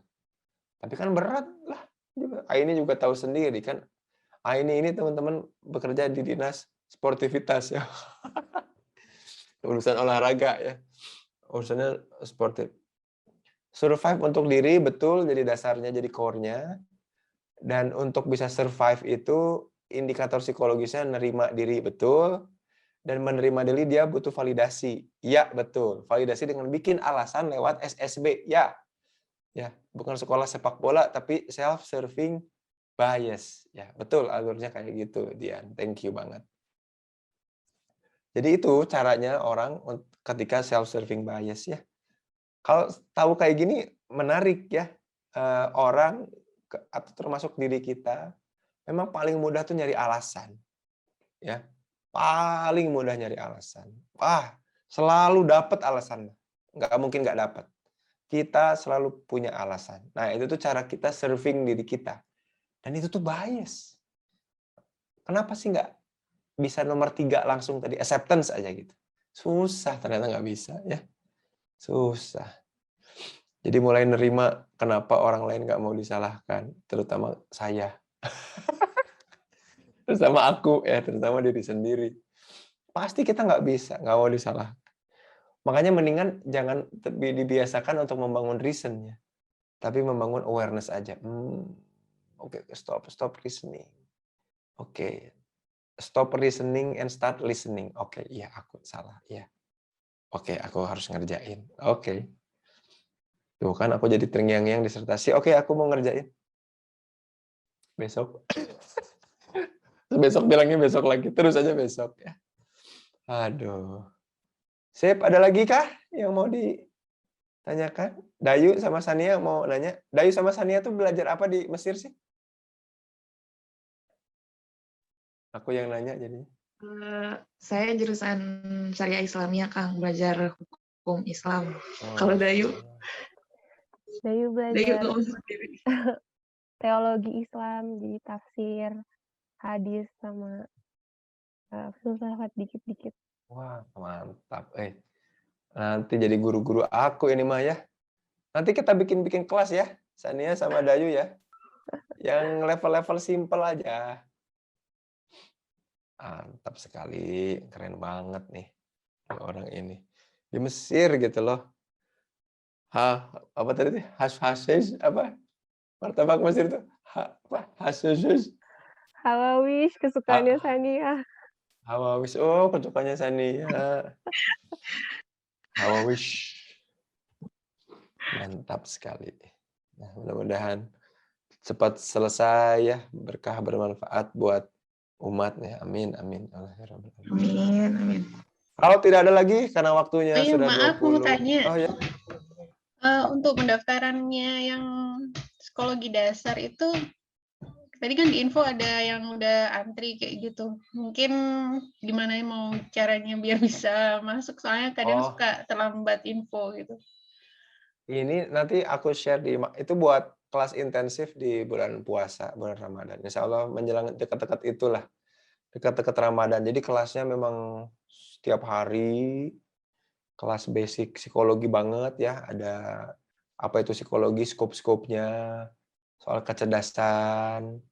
Tapi kan berat lah. Aini juga tahu sendiri kan. Aini ini teman-teman bekerja di dinas sportivitas ya. Urusan olahraga ya. Urusannya sportif. Survive untuk diri betul jadi dasarnya, jadi core-nya. Dan untuk bisa survive itu indikator psikologisnya nerima diri betul. Dan menerima diri dia butuh validasi. Ya, betul. Validasi dengan bikin alasan lewat SSB. Ya. Ya, bukan sekolah sepak bola tapi self-serving bias. Ya, betul alurnya kayak gitu, Dian. Thank you banget. Jadi itu caranya orang ketika self-serving bias ya. Kalau tahu kayak gini menarik ya. Orang atau termasuk diri kita memang paling mudah tuh nyari alasan. Ya. Paling mudah nyari alasan. Selalu dapat alasan. Nggak mungkin nggak dapat. Kita selalu punya alasan. Nah, itu tuh cara kita serving diri kita. Dan itu tuh bias. Kenapa sih nggak bisa nomor 3 langsung tadi? Acceptance aja gitu. Susah, ternyata nggak bisa ya. Susah. Jadi mulai nerima kenapa orang lain nggak mau disalahkan. Terutama saya. Terutama aku ya, terutama diri sendiri. Pasti kita nggak bisa, nggak mau disalahkan. Makanya mendingan jangan dibiasakan untuk membangun reason-nya. Tapi membangun awareness aja. Oke, stop reasoning. Oke. Stop reasoning and start listening. Oke, iya aku salah. Iya. Oke, aku harus ngerjain. Oke. Tuh kan aku jadi terngiang-ngiang disertasi. Oke, aku mau ngerjain. Besok. Besok bilangnya besok lagi. Terus aja besok ya. Aduh. Sip, ada lagi kah yang mau ditanyakan? Dayu sama Sania mau nanya. Dayu sama Sania tuh belajar apa di Mesir sih? Aku yang nanya jadi. Saya jurusan Syariah Islamiyah, Kang, belajar hukum Islam. Kalau Dayu? Dayu belajar teologi Islam, jadi tafsir, hadis sama filsafat dikit-dikit. Wah, mantap. Nanti jadi guru-guru aku ini mah ya. Nanti kita bikin kelas ya, Sania sama Dayu ya. Yang level-level simple aja. Mantap sekali, keren banget nih orang ini. Di Mesir gitu loh. Apa tadi? Hashish apa? Martabak Mesir itu apa? Hashish. Halawish kesukaannya Sania. Hawawish. Oh, kesukaannya Sania. Hawawish. Mantap sekali. Nah, mudah-mudahan cepat selesai ya, berkah bermanfaat buat umatnya. Amin, amin. Amin. Kalau tidak ada lagi karena waktunya Oh iya, sudah maaf 20. mau tanya. Oh ya. Untuk pendaftarannya yang psikologi dasar itu tadi kan di info ada yang udah antri kayak gitu. Mungkin gimana mau caranya biar bisa masuk, soalnya kadang suka terlambat info gitu. Ini nanti aku share itu buat kelas intensif di bulan puasa, bulan Ramadan. Insya Allah menjelang dekat-dekat itulah. Dekat-dekat Ramadan. Jadi kelasnya memang setiap hari, kelas basic psikologi banget ya. Ada apa itu psikologi, skop-skopnya, soal kecerdasan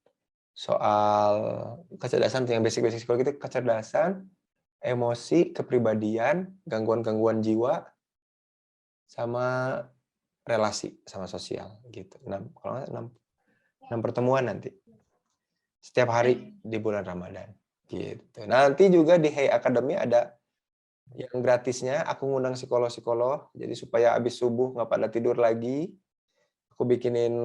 yang basic-basic psikologi itu kecerdasan, emosi, kepribadian, gangguan-gangguan jiwa, sama relasi sama sosial gitu. 6 pertemuan nanti. Setiap hari di bulan Ramadan gitu. Nanti juga di Hey Academy ada yang gratisnya, aku ngundang psikolog-psikolog, jadi supaya habis subuh nggak pada tidur lagi, aku bikinin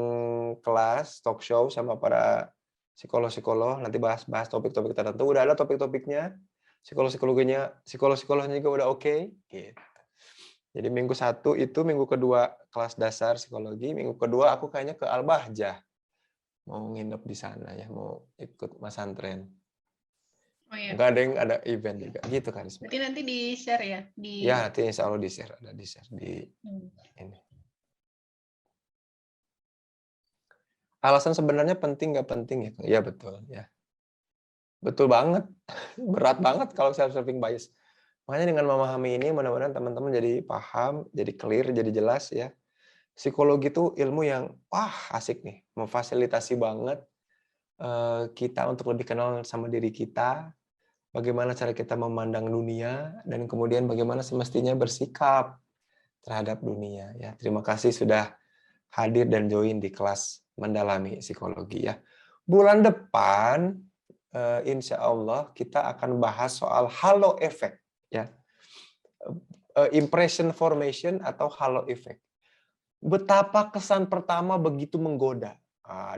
kelas talk show sama para psikolog-psikolog, nanti bahas topik-topik tertentu. Udah ada topik-topiknya, psikolog-psikolognya juga udah oke. Gitu. Jadi minggu 1 itu, minggu kedua kelas dasar psikologi, minggu kedua aku kayaknya ke Al-Bahjah. Mau nginep di sana ya, mau ikut masantren. Oh iya. Enggak ada yang ada event juga. Gitu kan. Berarti nanti di-share ya? Ya, nanti insya Allah di-share. Ada di-share di ini. Alasan sebenarnya penting nggak penting ya? Iya betul ya. Betul banget. Berat banget kalau self-serving bias. Makanya dengan memahami ini mudah-mudahan teman-teman jadi paham, jadi clear, jadi jelas ya. Psikologi itu ilmu yang asik nih, memfasilitasi banget kita untuk lebih kenal sama diri kita, bagaimana cara kita memandang dunia, dan kemudian bagaimana semestinya bersikap terhadap dunia. Ya, terima kasih sudah hadir dan join di kelas mendalami psikologi ya. Bulan depan, insya Allah kita akan bahas soal halo effect ya, impression formation atau halo effect. Betapa kesan pertama begitu menggoda.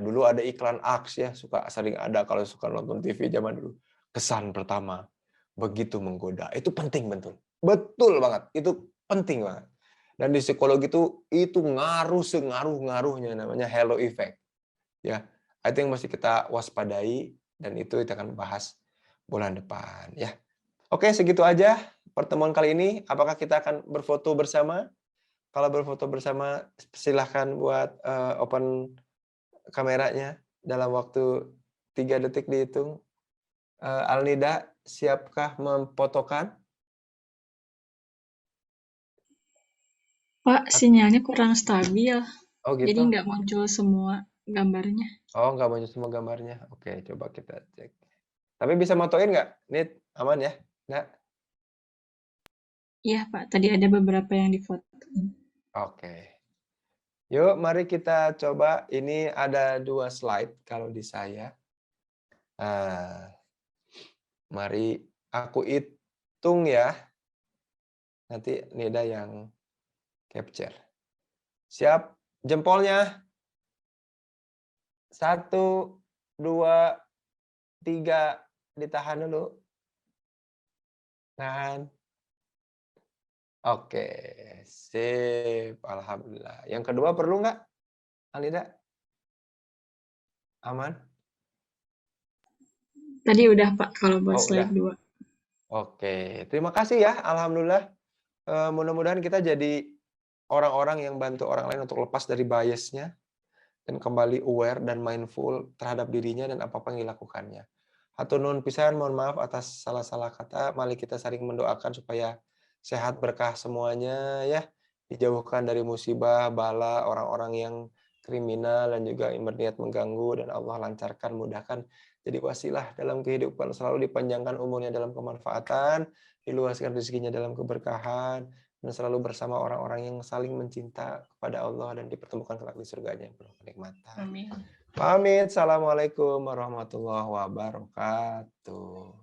Dulu ada iklan Axe ya, sering ada kalau suka nonton TV zaman dulu. Kesan pertama begitu menggoda. Itu penting betul. Betul banget. Itu penting banget. Dan di psikologi itu ngaruh-ngaruhnya namanya halo effect. Ya, itu yang mesti kita waspadai dan itu kita akan bahas bulan depan ya. Oke, segitu aja pertemuan kali ini. Apakah kita akan berfoto bersama? Kalau berfoto bersama, silahkan buat open kameranya dalam waktu 3 detik dihitung. Alnida, siapkah memfotokan? Pak, sinyalnya kurang stabil, Oh gitu? jadi nggak muncul semua gambarnya. Oh, nggak muncul semua gambarnya. Oke, coba kita cek. Tapi bisa motoin nggak? Nit, aman ya? Nggak? Iya, Pak, tadi ada beberapa yang difoto. Oke. Yuk, mari kita coba. Ini ada 2 slide kalau di saya. Mari aku hitung ya. Nanti Nida yang capture. Siap? Jempolnya. 1, 2, 3. Ditahan dulu. Tahan. Oke, sip. Alhamdulillah. Yang kedua perlu nggak, Alida? Aman? Tadi udah, Pak, kalau buat slide udah. 2. Oke, terima kasih ya. Alhamdulillah. Mudah-mudahan kita jadi orang-orang yang bantu orang lain untuk lepas dari biasnya dan kembali aware dan mindful terhadap dirinya dan apa-apa yang dilakukannya. Hatur nuhun pisan, mohon maaf atas salah-salah kata. Mari kita saling mendoakan supaya sehat berkah semuanya ya. Dijauhkan dari musibah, bala, orang-orang yang kriminal dan juga yang berniat mengganggu, dan Allah lancarkan, mudahkan jadi wasilah dalam kehidupan, selalu dipanjangkan umurnya dalam kemanfaatan, diluaskan rezekinya dalam keberkahan, dan selalu bersama orang-orang yang saling mencinta kepada Allah dan dipertemukan kelak di surganya yang penuh kenikmatan. Amin. Pamit. Assalamualaikum warahmatullahi wabarakatuh.